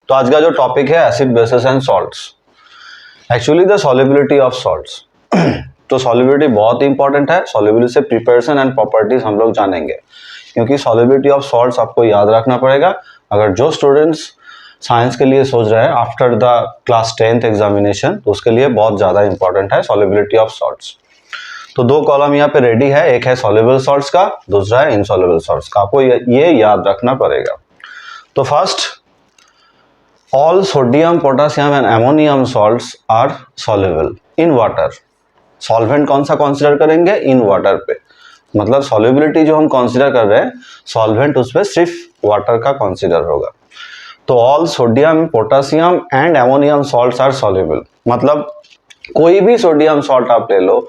तो आज का जो टॉपिक है acid basis and salts, actually the solubility of salts. तो सॉल्युबिलिटी बहुत इंपॉर्टेंट है। सॉल्युबिलिटी से प्रिपरेशन एंड प्रॉपर्टीज हम लोग जानेंगे, क्योंकि सॉल्युबिलिटी ऑफ सॉल्ट्स आपको याद रखना पड़ेगा। अगर जो स्टूडेंट्स साइंस के लिए सोच रहे हैं after the class 10th examination, तो उसके लिए बहुत ज़्यादा इंपॉर्टेंट है सॉल्युबिलिटी ऑफ सॉल्ट्स। तो दो कॉलम यहाँ पे रेडी है, एक है सॉल्युबल सॉल्ट्स का, दूसरा है इनसॉल्युबल सॉल्ट्स का। आपको ये याद रखना पड़ेगा। तो first, all sodium, potassium and ammonium salts are soluble in water। Solvent कौन सा कंसीडर करेंगे? इन वाटर पे, मतलब सॉल्युबिलिटी जो हम कंसीडर कर रहे हैं सॉल्वेंट, उस पे सिर्फ वाटर का कंसीडर होगा। तो all sodium, potassium and ammonium salts are soluble, मतलब कोई भी सोडियम सॉल्ट आप ले लो,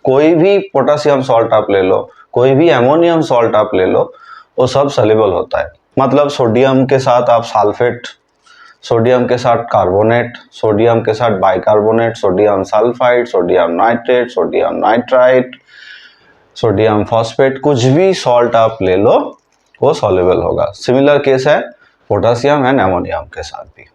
कोई भी पोटासियम सॉल्ट आप ले लो, कोई भी एमोनियम सॉल्ट आप ले लो, वो सब सॉल्युबल होता है। मतलब सोडियम के साथ आप सल्फेट, सोडियम के साथ कार्बोनेट, सोडियम के साथ bicarbonate, sodium sulphide, sodium nitrate, sodium nitrite, sodium phosphate, कुछ भी सॉल्ट आप ले लो वो सॉल्युबल होगा। सिमिलर केस है पोटासियम एंड एमोनियम के साथ भी।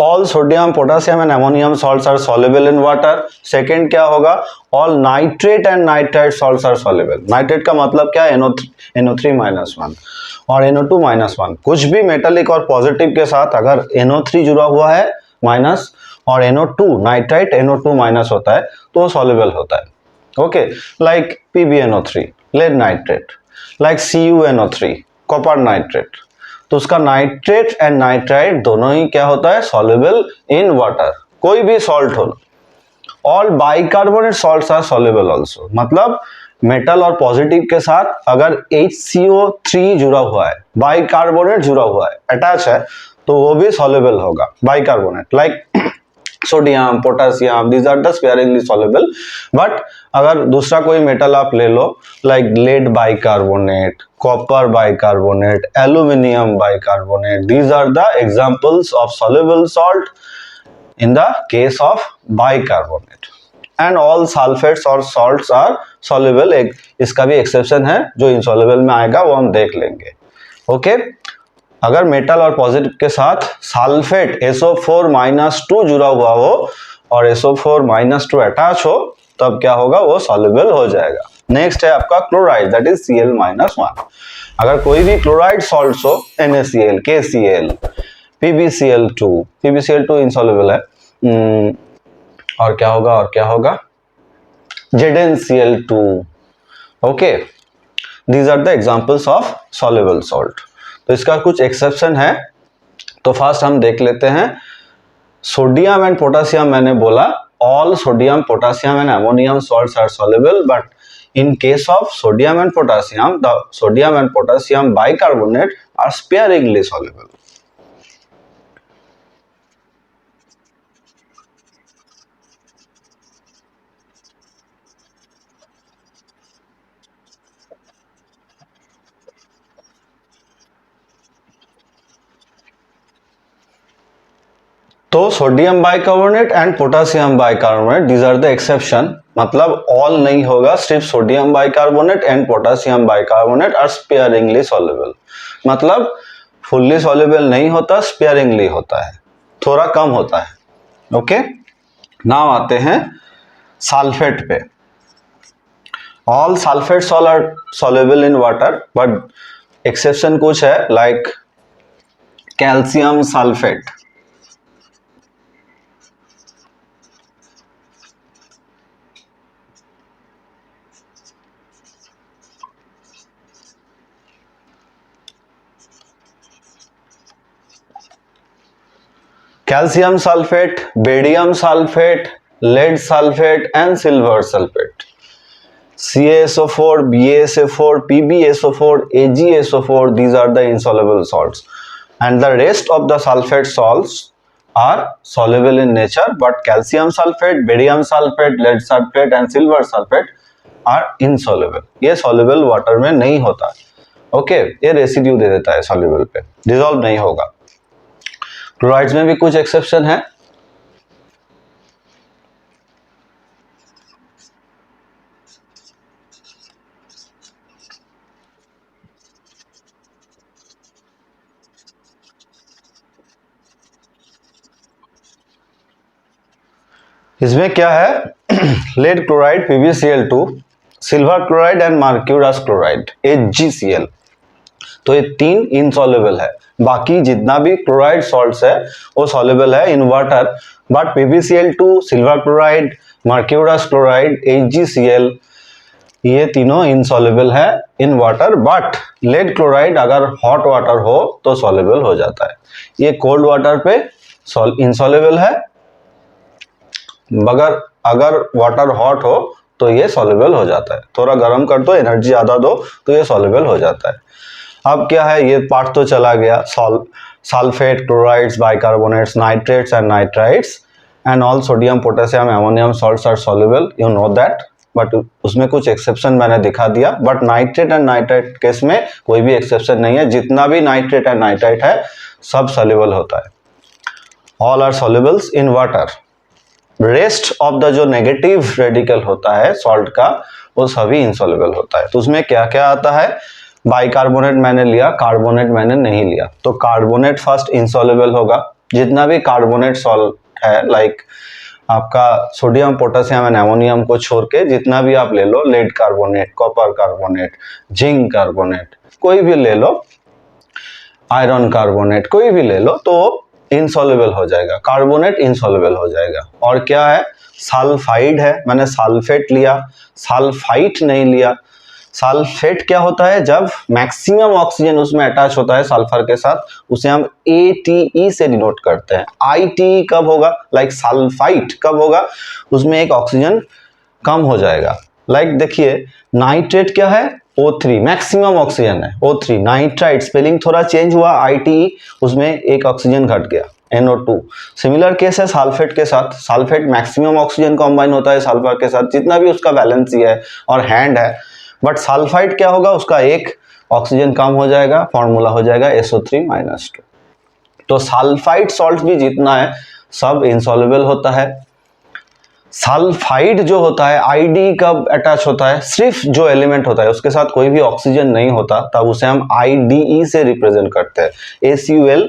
All sodium, potassium and ammonium salts are soluble in water. Second क्या होगा? All nitrate and nitrite salts are soluble. Nitrate का मतलब क्या है? NO3-1 और NO2-1। कुछ भी मेटालिक और पॉजिटिव के साथ अगर NO3 जुड़ा हुआ है माइनस और NO2 नाइट्राइट NO2- होता है तो वो सॉल्युबल होता है। Okay, like PbNO3 lead nitrate, like CuNO3 copper nitrate. तो उसका नाइट्रेट एंड नाइट्राइट दोनों ही क्या होता है? Soluble in water. कोई भी सॉल्ट हो। All bicarbonate salts are soluble also, मतलब मेटल और पॉजिटिव के साथ अगर HCO3 जुड़ा हुआ है, बाइकार्बोनेट जुड़ा हुआ है, अटैच है, तो वो भी सॉल्युबल होगा bicarbonate. Like sodium, potassium, these are the sparingly soluble। But अगर दूसरा कोई मेटल आप ले लो, like lead bicarbonate, copper bicarbonate, aluminium bicarbonate, these are the examples of soluble salt in the case of bicarbonate। and all sulfates और salts are soluble। इसका भी exception है, जो इनसॉल्युबल में आएगा वो हम देख लेंगे। ओके, अगर मेटल और पॉजिटिव के साथ सल्फेट SO4-2 जुड़ा हुआ हो और SO4-2 अटैच हो, तब क्या होगा? वो सॉल्युबल हो जाएगा। नेक्स्ट है आपका क्लोराइड, दैट इज Cl-1। अगर कोई भी क्लोराइड सॉल्ट्स हो, NaCl, KCl, PbCl2 इनसॉल्युबल है। और क्या होगा? और क्या होगा? ZnCl2। Okay, these are the examples of soluble salt. तो इसका कुछ एक्सेप्शन है। तो फर्स्ट हम देख लेते हैं सोडियम एंड पोटासियम। मैंने बोला all sodium, potassium and ammonium salts are soluble, but in case of sodium and potassium, the sodium and potassium bicarbonate are sparingly soluble। तो sodium bicarbonate and potassium bicarbonate, these are the exception. मतलब all नहीं होगा, सिर्फ sodium bicarbonate and potassium bicarbonate are sparingly soluble. मतलब fully soluble नहीं होता, स्पेयरिंगली होता है, थोड़ा कम होता है। ओके, नाउ आते हैं सल्फेट पे। All sulphates all are soluble in water, but exception कुछ है, like calcium sulphate. Calcium sulphate, barium sulphate, lead sulfate and silver sulfate, CaSO4, BaSO4, PbSO4, AgSO4, these are the insoluble salts। and the rest of the sulfate salts are soluble in nature, but calcium sulfate, barium sulfate, lead sulfate and silver sulfate are insoluble. ये soluble water में नहीं होता. Okay ये residue दे देता है soluble पे, dissolve नहीं होगा. क्लोराइड्स में भी कुछ एक्सेप्शन है. इसमें क्या है lead chloride, PbCl2, silver chloride and mercurous chloride, HgCl. तो ये तीन इनसॉल्युबल है. बाकी जितना भी क्लोराइड सॉल्ट्स है वो सॉल्युबल है इन water, but PbCl2, silver chloride, mercurous chloride, HgCl ये तीनों इनसॉल्युबल है इन वाटर. बट लेड क्लोराइड अगर हॉट वाटर हो तो सॉल्युबल हो जाता है. ये कोल्ड वाटर पे इनसॉल्युबल है, मगर अगर वाटर हॉट हो तो ये सॉल्युबल हो जाता है. थोड़ा गर्म कर दो, एनर्जी ज़्यादा दो तो ये सॉल्युबल हो जाता है. अब क्या है, ये पार्ट तो चला गया. Sulphate, chlorides, bicarbonates, nitrates and nitrites and all sodium, potassium, ammonium salts are soluble, you know that. But उसमें कुछ एक्सेप्शन मैंने दिखा दिया. But nitrate and nitrite case में कोई भी एक्सेप्शन नहीं है. जितना भी नाइट्रेट एंड नाइट्राइट है सब सॉल्युबल होता है. All are solubles in water. Rest of the जो नेगेटिव रेडिकल होता है सॉल्ट का वो सभी इनसॉल्युबल होता है. तो उसमें क्या क्या आता है, बाइकार्बोनेट मैंने लिया, कार्बोनेट मैंने नहीं लिया. तो कार्बोनेट फर्स्ट इनसॉल्युबल होगा. जितना भी कार्बोनेट सॉल्ट है लाइक आपका सोडियम, पोटेशियम एंड अमोनियम को छोड़ के जितना भी आप ले लो, lead carbonate, copper carbonate, zinc carbonate, कोई भी ले लो, आयरन कार्बोनेट कोई भी ले लो, तो इनसॉल्युबल हो जाएगा. कार्बोनेट इनसॉल्युबल हो जाएगा. और क्या है, सल्फाइड है, मैंने सल्फेट लिया, सल्फाइट नहीं लिया. सल्फेट क्या होता है, जब मैक्सिमम ऑक्सीजन उसमें अटैच होता है सल्फर के साथ, उसे हम ATE से डिनोट करते हैं. ITE कब होगा, लाइक सल्फाइट कब होगा, उसमें एक ऑक्सीजन कम हो जाएगा. लाइक देखिए नाइट्रेट क्या है, O3 मैक्सिमम ऑक्सीजन है, O3. नाइट्राइट स्पेलिंग थोड़ा चेंज हुआ, ITE, उसमें एक ऑक्सीजन घट गया, NO2. सिमिलर केस है सल्फेट के साथ. सल्फेट मैक्सिमम ऑक्सीजन कंबाइन होता है सल्फर के साथ, जितना भी उसका वैलेंसी है और हैंड है. बट सल्फाइड क्या होगा, उसका एक ऑक्सीजन कम हो जाएगा, फॉर्मूला हो जाएगा SO3-2. तो सल्फाइड सॉल्ट भी जितना है सब इनसॉल्युबल होता है. सल्फाइड जो होता है ID कब अटैच होता है, सिर्फ जो एलिमेंट होता है उसके साथ कोई भी ऑक्सीजन नहीं होता, तब उसे हम IDE से रिप्रेजेंट करते हैं, ACULPHIDE.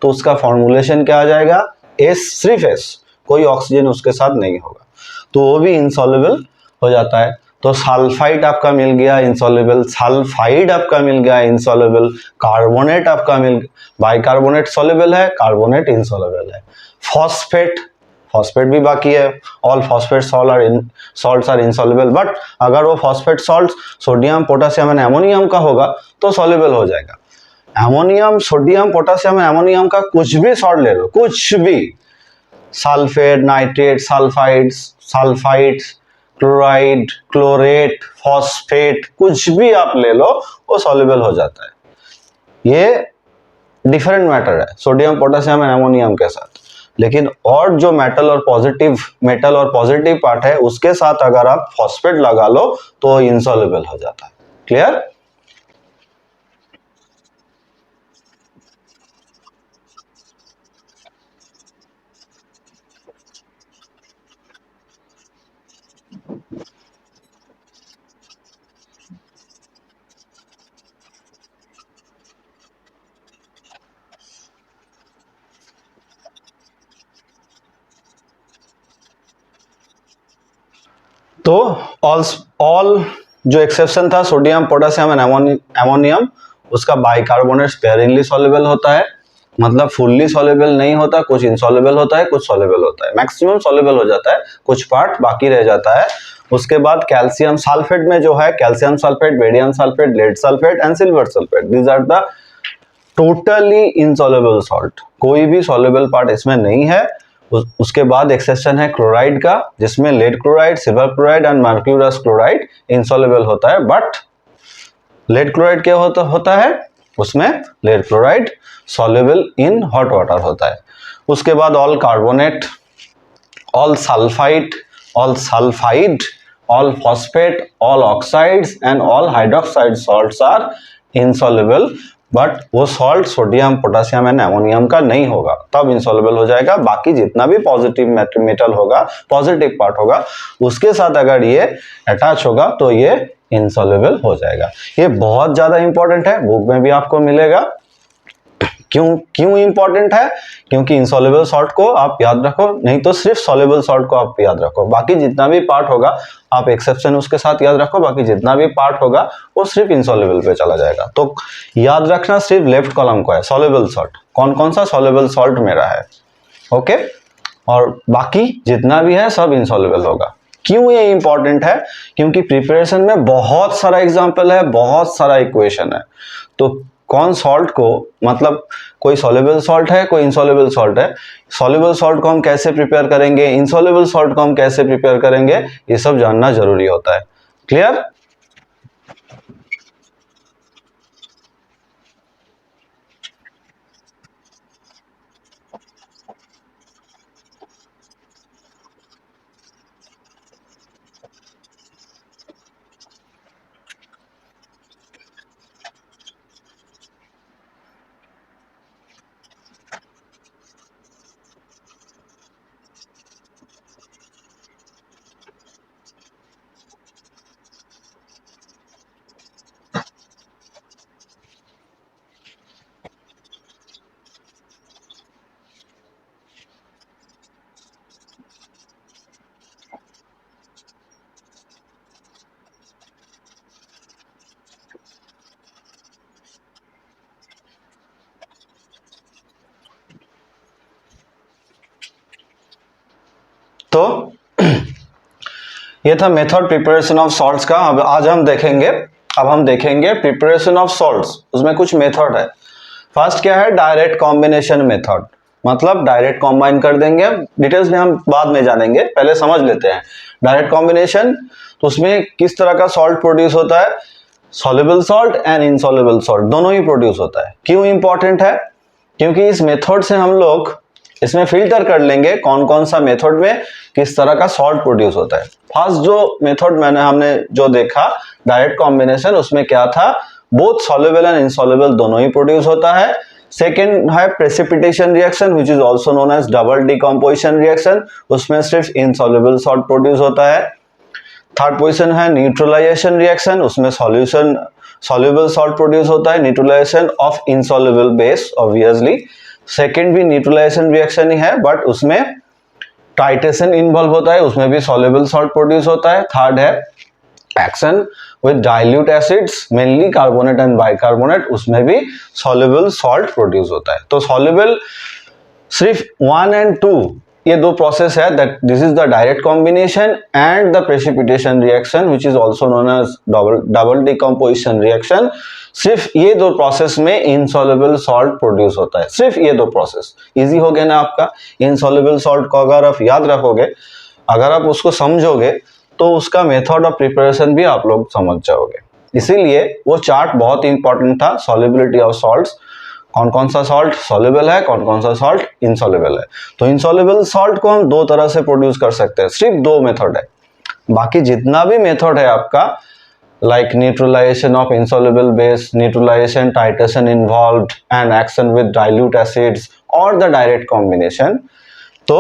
तो उसका फॉर्मूलेशन क्या आ जाएगा, S, सिर्फ S, कोई ऑक्सीजन उसके साथ नहीं होगा, तो वो भी इनसॉल्युबल हो जाता है. तो सल्फाइड आपका मिल गया इनसॉल्युबल, सल्फाइड आपका मिल गया इनसॉल्युबल, कार्बोनेट आपका मिल, बाइकार्बोनेट सॉल्युबल है, कार्बोनेट इनसॉल्युबल है. फॉस्फेट, फॉस्फेट भी बाकी है. All phosphate salts are insoluble. But अगर वो phosphate salt sodium, potassium and ammonium का होगा तो सॉल्युबल हो जाएगा. अमोनियम, सोडियम, पोटेशियम, अमोनियम का कुछ भी सॉल्ट ले लो, कुछ भी, sulphate, nitrate, sulphides, chloride, chlorate, phosphate, कुछ भी आप ले लो वो सॉल्युबल हो जाता है. ये डिफरेंट मैटर है सोडियम, पोटेशियम एंड अमोनियम के साथ. लेकिन और जो मेटल और पॉजिटिव पार्ट है उसके साथ अगर आप फॉस्फेट लगा लो तो इनसॉल्युबल हो जाता है. क्लियर? तो ऑल जो एक्सेप्शन था सोडियम, पोटेशियम एंड अमोनियम, उसका बाइकार्बोनेट स्पेयरिंगली सॉल्युबल होता है, मतलब फुल्ली सॉल्युबल नहीं होता, कुछ इनसॉल्युबल होता है, कुछ सॉल्युबल होता है. मैक्सिमम सॉल्युबल हो जाता है, कुछ पार्ट बाकी रह जाता है. उसके बाद कैल्शियम सल्फेट में जो है calcium sulphate, barium sulphate, lead sulphate and silver sulphate, these are the totally insoluble salt. कोई भी सॉल्युबल पार्ट इसमें नहीं है. उसके बाद एक्सेप्शन है क्लोराइड का, जिसमें lead chloride, silver chloride and mercurous chloride insoluble होता है. बट लेड क्लोराइड क्या होता है, उसमें lead chloride soluble in hot water होता है। उसके बाद all carbonate, all sulfite, all sulfide, all phosphate, all oxides and all hydroxide salts are insoluble, but वो salt sodium potassium and ammonium का नहीं होगा, तब इंसॉल्युबल हो जाएगा। बाकी जितना भी पॉजिटिव मेटल होगा, पॉजिटिव पार्ट होगा, उसके साथ अगर ये अटैच होगा तो ये इंसॉल्युबल हो जाएगा। ये बहुत ज्यादा इंपॉर्टेंट है, बुक में भी आपको मिलेगा। क्यों इंपॉर्टेंट है? क्योंकि इंसॉल्युबल सॉल्ट को आप याद रखो, नहीं तो सिर्फ सॉल्युबल सॉल्ट को आप याद रखो, बाकी जितना भी पार्ट होगा आप एक्सेप्शन उसके साथ याद रखो, बाकी जितना भी पार्ट होगा वो सिर्फ इंसॉल्युबल पे चला जाएगा। तो याद रखना सिर्फ लेफ्ट कॉलम को है सॉल्युबल सॉल्ट, कौन कौन सा सॉल्युबल सॉल्ट मेरा है, ओके। और बाकी जितना भी है सब इंसॉल्युबल होगा। क्यों ये इंपॉर्टेंट है? क्योंकि प्रिपरेशन में बहुत सारा एग्जाम्पल है, बहुत सारा इक्वेशन है, तो कौन सॉल्ट को, मतलब कोई सॉल्युबल सॉल्ट है, कोई इनसॉल्युबल सॉल्ट है, सॉल्युबल सॉल्ट को हम कैसे प्रिपेयर करेंगे, इनसॉल्युबल सॉल्ट को हम कैसे प्रिपेयर करेंगे, ये सब जानना जरूरी होता है। क्लियर? तो ये था मेथड प्रिपरेशन ऑफ सॉल्ट्स का। अब आज हम देखेंगे, अब हम देखेंगे प्रिपरेशन ऑफ सॉल्ट्स, उसमें कुछ मेथड है। फर्स्ट क्या है? डायरेक्ट कॉम्बिनेशन मेथड, मतलब डायरेक्ट कॉम्बाइन कर देंगे, डिटेल्स में हम बाद में जानेंगे, पहले समझ लेते हैं। डायरेक्ट कॉम्बिनेशन, तो उसमें किस तरह का सॉल्ट प्रोड्यूस होता है, soluble salt and insoluble salt दोनों ही प्रोड्यूस होता है। क्यों इंपॉर्टेंट है? क्योंकि इस मेथड से हम लोग इसमें फिल्टर कर लेंगे कौन कौन सा मेथड में किस तरह का सॉल्ट प्रोड्यूस होता है। फर्स्ट जो मेथड हमने जो देखा डायरेक्ट कॉम्बिनेशन, उसमें क्या था, बोथ सॉल्युबल एंड इनसॉल्युबल दोनों ही प्रोड्यूस होता है। सेकेंड है precipitation reaction which is also known as double decomposition reaction, उसमें सिर्फ इनसॉल्युबल सॉल्ट प्रोड्यूस होता है। थर्ड पोजीशन है न्यूट्रलाइजेशन रिएक्शन, उसमें सॉल्यूशन सॉल्युबल सॉल्ट प्रोड्यूस होता है, neutralisation of insoluble base obviously. Second भी न्यूट्रलाइजेशन रिएक्शन ही है, बट उसमें टाइट्रेशन इन्वॉल्व होता है, उसमें भी सॉल्युबल सॉल्ट प्रोड्यूस होता है। थर्ड है action with dilute acids, mainly carbonate and bicarbonate, उसमें भी सॉल्युबल सॉल्ट प्रोड्यूस होता है। तो सॉल्युबल सिर्फ 1 एंड 2 ये दो प्रोसेस है, that this is the direct combination and the precipitation reaction which is also known as double decomposition reaction. सिर्फ ये दो प्रोसेस में इनसॉल्युबल सॉल्ट प्रोड्यूस होता है, सिर्फ ये दो प्रोसेस। इजी हो गया ना आपका? इनसॉल्युबल सॉल्ट को अगर आप याद रखोगे, अगर आप उसको समझोगे, तो उसका मेथड ऑफ प्रिपरेशन भी आप लोग समझ जाओगे। इसीलिए वो चार्ट बहुत इंपॉर्टेंट था, सॉल्युबिलिटी ऑफ सॉल्ट्स, कौन कौन सा सॉल्ट सॉल्युबल है, कौन कौन सा सॉल्ट इनसॉल्युबल है। तो इनसॉल्युबल सॉल्ट को हम दो तरह से प्रोड्यूस कर सकते हैं, सिर्फ दो मेथड है। बाकी जितना भी मेथड है आपका, like neutralization of insoluble base, neutralization, titration involved and action with dilute acids or the direct combination, तो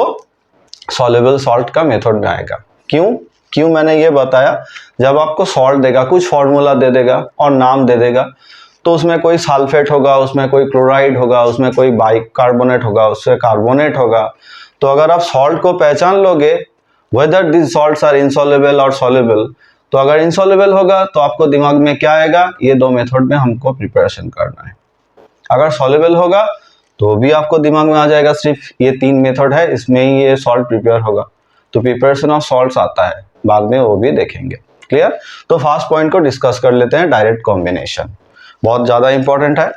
soluble salt का मेथड में आएगा। क्यों क्यों मैंने ये बताया, जब आपको सॉल्ट देगा, कुछ फॉर्मूला दे देगा और नाम दे देगा, तो उसमें कोई सल्फेट होगा, उसमें कोई क्लोराइड होगा, उसमें कोई बाइकार्बोनेट होगा, उससे कार्बोनेट होगा। तो अगर आप सॉल्ट को पहचान लोगे, whether this salts are insoluble और सॉल्युबल, तो अगर इनसॉल्युबल होगा तो आपको दिमाग में क्या आएगा, ये दो मेथड में हमको प्रिपरेशन करना है। अगर सॉल्युबल होगा तो भी आपको दिमाग में आ जाएगा, सिर्फ ये तीन मेथड है, इसमें ही ये सॉल्ट प्रिपेयर होगा। तो प्रिपरेशन ऑफ सॉल्ट्स आता है, बाद में वो भी देखेंगे। क्लियर? तो फर्स्ट पॉइंट को डिस्कस कर लेते हैं, डायरेक्ट कॉम्बिनेशन बहुत ज्यादा इंपॉर्टेंट है।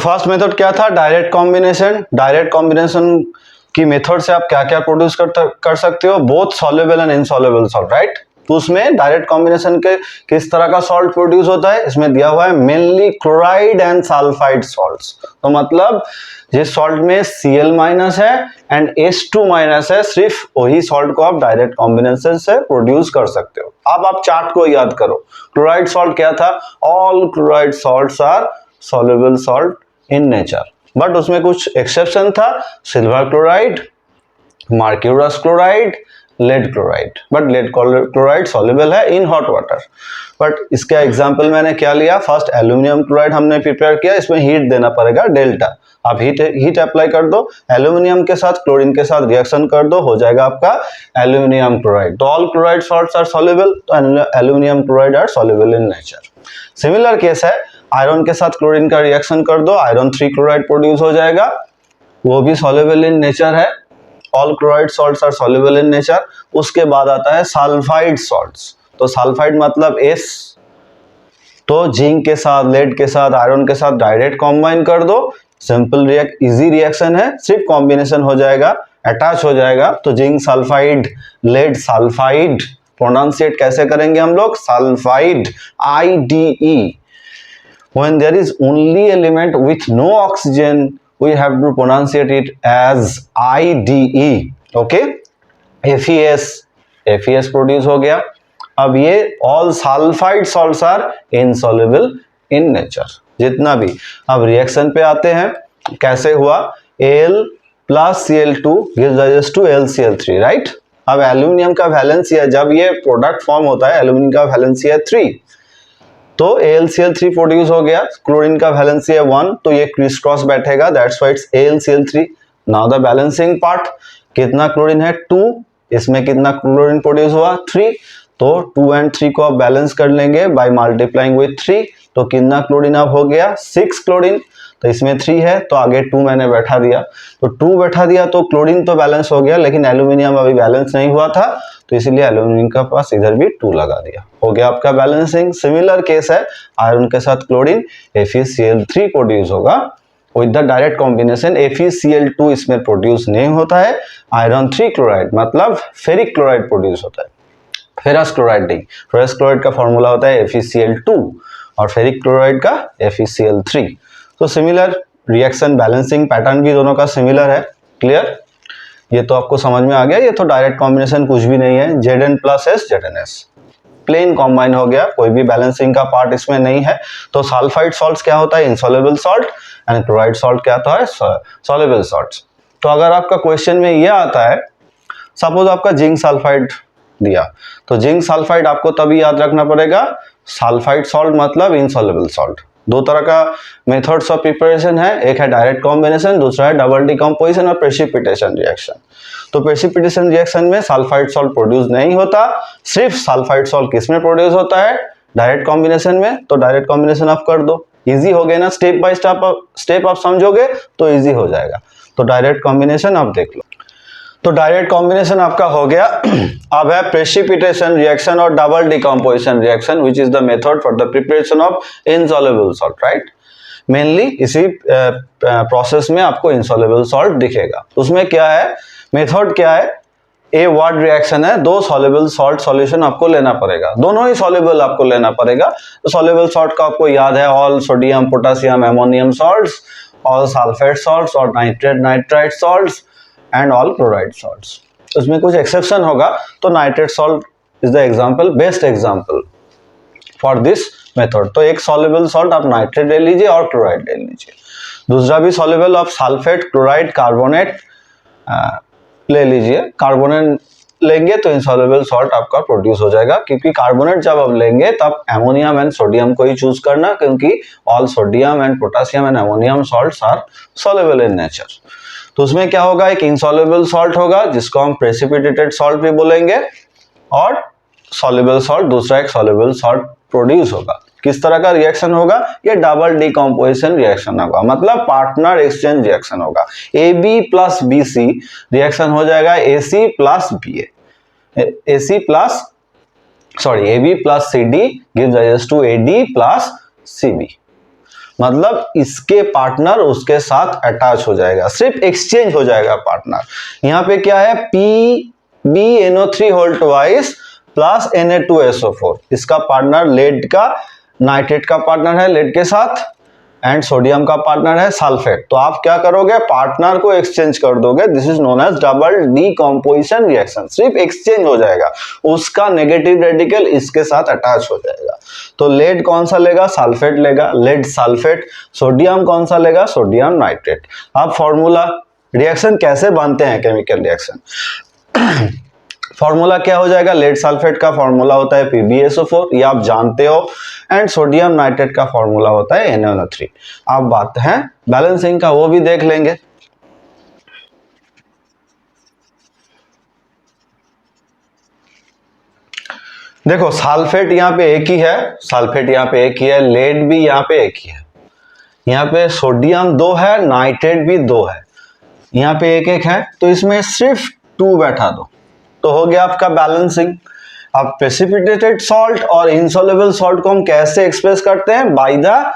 फर्स्ट मेथड क्या था, डायरेक्ट कॉम्बिनेशन। डायरेक्ट कॉम्बिनेशन की मेथड से आप क्या क्या प्रोड्यूस कर सकते हो, both soluble and insoluble salt, right. तो उसमें डायरेक्ट कॉम्बिनेशन के किस तरह का सॉल्ट प्रोड्यूस होता है, इसमें दिया हुआ है mainly chloride and sulphide salts. तो मतलब जिस सॉल्ट में Cl माइनस है एंड H2 माइनस है, सिर्फ वही सॉल्ट को आप डायरेक्ट कॉम्बिनेशन से प्रोड्यूस कर सकते हो। अब आप चार्ट को याद करो, क्लोराइड सॉल्ट क्या था, all chloride salts are soluble salt in nature, but उसमें कुछ एक्सेप्शन था, silver chloride, mercurous chloride, lead chloride, but lead chloride soluble है इन हॉट वाटर। बट इसका एग्जांपल मैंने क्या लिया, फर्स्ट एल्यूमिनियम क्लोराइड हमने प्रिपेयर किया, इसमें हीट देना पड़ेगा डेल्टा। आप हीट अप्लाई कर दो, एल्यूमिनियम के साथ क्लोरीन के साथ रिएक्शन कर दो, हो जाएगा आपका एल्यूमिनियम क्लोराइड। तो all chloride salts are soluble, तो aluminium chloride are soluble in nature. Similar case है, आयरन के साथ क्लोरीन का रिएक्शन कर दो, आयरन 3 क्लोराइड प्रोड्यूस हो जाएगा, वो भी सॉल्युबल इन नेचर है। All chloride salts are soluble in nature. उसके बाद आता है सल्फाइड सॉल्ट्स। तो सल्फाइड मतलब एस, तो जिंक के साथ, लेड के साथ, आयरन के साथ डायरेक्ट कॉम्बाइन कर दो, सिंपल इजी रिएक्शन है, सिर्फ कॉम्बिनेशन हो जाएगा, अटैच हो जाएगा। तो zinc sulphide, lead sulphide, pronunciate कैसे करेंगे हम लोग, sulphide, IDE। When there is only element with no oxygen, we have to pronunciate it as IDE. Okay, FeS produce हो गया। अब ये all sulphide salts are insoluble in nature, जितना भी। अब रिएक्शन पे आते हैं, कैसे हुआ, Al plus Cl2 gives rise to LCl3, right. अब एल्यूमिनियम का वैलेंसी है, जब ये प्रोडक्ट फॉर्म होता है, एल्यूमिनियम का वैलेंसी है 3, तो AlCl3 प्रोड्यूस हो गया, क्लोरीन का वैलेंसी है 1, तो ये क्रिस क्रॉस बैठेगा, that's why it's AlCl3। Now the balancing part, कितना क्लोरीन है 2, इसमें कितना क्लोरीन प्रोड्यूस हुआ 3, तो 2 एंड 3 को आप बैलेंस कर लेंगे बाय मल्टीप्लाइंग विथ 3, तो कितना क्लोरीन अब हो गया 6 क्लोरीन। तो इसमें 3 है तो आगे 2 मैंने बैठा दिया, तो 2 बैठा दिया तो क्लोरीन तो बैलेंस हो गया, लेकिन एल्यूमिनियम अभी बैलेंस नहीं हुआ था, तो इसीलिए एल्यूमिनियम का पास इधर भी 2 लगा दिया, हो गया आपका बैलेंसिंग। सिमिलर केस है, आयरन के साथ क्लोरीन, FeCl3 प्रोड्यूस होगा with the direct combination. FeCl2 इसमें प्रोड्यूस नहीं होता है, आयरन 3 क्लोराइड मतलब फेरिक क्लोराइड प्रोड्यूस होता है, फेरस क्लोराइड नहीं। फेरस क्लोराइड का फॉर्मूला होता है FeCl2 और फेरिक क्लोराइड का FeCl3। तो सिमिलर रिएक्शन बैलेंसिंग पैटर्न भी दोनों का सिमिलर है। क्लियर, ये तो आपको समझ में आ गया। ये तो डायरेक्ट कॉम्बिनेशन कुछ भी नहीं है, Zn plus S ZnS plain combine हो गया, कोई भी बैलेंसिंग का पार्ट इसमें नहीं है। तो सल्फाइड सॉल्ट्स क्या होता है, insoluble salt, and chloride salt क्या होता है, सॉल्युबल सॉल्ट्स। तो अगर आपका क्वेश्चन में ये आता है, सपोज आपका जिंक सल्फाइड दिया, तो जिंक सल्फाइड आपको तभी याद रखना पड़ेगा, सल्फाइड सॉल्ट मतलब इनसॉल्युबल सॉल्ट। दो तरह का मेथड्स ऑफ प्रिपरेशन है, एक है डायरेक्ट कॉम्बिनेशन, दूसरा है डबल डिकम्पोजिशन और प्रेसिपिटेशन रिएक्शन। तो प्रेसिपिटेशन रिएक्शन में सल्फाइड सॉल्ट प्रोड्यूस नहीं होता, सिर्फ सल्फाइड सॉल्ट किस में प्रोड्यूस होता है, डायरेक्ट कॉम्बिनेशन में। तो डायरेक्ट कॉम्बिनेशन आप कर दो, इजी हो गया ना, स्टेप बाय स्टेप आप समझोगे तो इजी हो जाएगा। तो डायरेक्ट कॉम्बिनेशन आप देख लो। तो डायरेक्ट कॉम्बिनेशन आपका हो गया। अब है प्रेसिपिटेशन रिएक्शन और double decomposition reaction, which is the method for the preparation of insoluble salt, right. Mainly इसी प्रोसेस में आपको इनसॉल्युबल सॉल्ट दिखेगा। उसमें क्या है, मेथड क्या है, ए वर्ड रिएक्शन है, 2 सॉल्युबल सॉल्ट सॉल्यूशन आपको लेना पड़ेगा, दोनों ही सॉल्युबल आपको लेना पड़ेगा। तो सॉल्युबल सॉल्ट का आपको याद है, all sodium potassium ammonium salts, all sulphate salts और nitrate nitrite salts and all chloride salts. उसमें कुछ एक्सेप्शन होगा, तो nitrate salt is the example, best example for this method. तो एक सॉल्युबल सॉल्ट आप नाइट्रेट ले लीजिए और क्लोराइड ले लीजिए, दूसरा भी सॉल्युबल आप सल्फेट, क्लोराइड, कार्बोनेट ले लीजिए। कार्बोनेट लेंगे तो इनसॉल्युबल सॉल्ट आपका प्रोड्यूस हो जाएगा, क्योंकि कार्बोनेट जब आप लेंगे तब एमोनियम एंड सोडियम को ही चूज करना, क्योंकि all sodium and potassium and ammonium salts are soluble in nature. तो उसमें क्या होगा, एक इनसॉल्युबल सॉल्ट होगा जिसको हम प्रेसिपिटेटेड सॉल्ट भी बोलेंगे, और सॉल्युबल सॉल्ट दूसरा एक सॉल्युबल सॉल्ट प्रोड्यूस होगा। किस तरह का रिएक्शन होगा, ये डबल डिकम्पोजिशन रिएक्शन होगा, मतलब पार्टनर एक्सचेंज रिएक्शन होगा। AB प्लस BC रिएक्शन हो जाएगा AC plus BA, AB plus CD gives rise to AD plus CB। मतलब इसके पार्टनर उसके साथ अटैच हो जाएगा, सिर्फ एक्सचेंज हो जाएगा पार्टनर। यहाँ पे क्या है, PbNO3 whole twice plus Na2SO4, इसका पार्टनर लेड का, नाइट्रेट का पार्टनर है लेड के साथ, एंड सोडियम का पार्टनर है सल्फेट। तो आप क्या करोगे, पार्टनर को एक्सचेंज कर दोगे। This is known as double decomposition reaction, सिर्फ एक्सचेंज हो जाएगा, उसका नेगेटिव रेडिकल इसके साथ अटैच हो जाएगा। तो लेड कौन सा लेगा, सल्फेट लेगा, लेड सल्फेट। सोडियम कौन सा लेगा, सोडियम नाइट्रेट। अब फॉर्मूला, रिएक्शन कैसे बनते हैं केमिकल रिएक्शन, फॉर्मूला क्या हो जाएगा, लेड सल्फेट का फॉर्मूला होता है PbSO4, ये आप जानते हो, एंड सोडियम नाइट्रेट का फॉर्मूला होता है NaNO3। अब बात है बैलेंसिंग का, वो भी देख लेंगे। देखो सल्फेट यहाँ पे एक ही है, सल्फेट यहाँ पे एक ही है, लेड भी यहाँ पे एक ही है, यहाँ पे सोडियम 2 है, नाइट्रेट भी 2 है, यहाँ पे एक एक है, तो इसमें सिर्फ 2 बैठा दो, तो हो गया आपका बैलेंसिंग। अब प्रेसिपिटेटेड सॉल्ट और इनसॉल्युबल सॉल्ट को हम कैसे एक्सप्रेस करते हैं, by the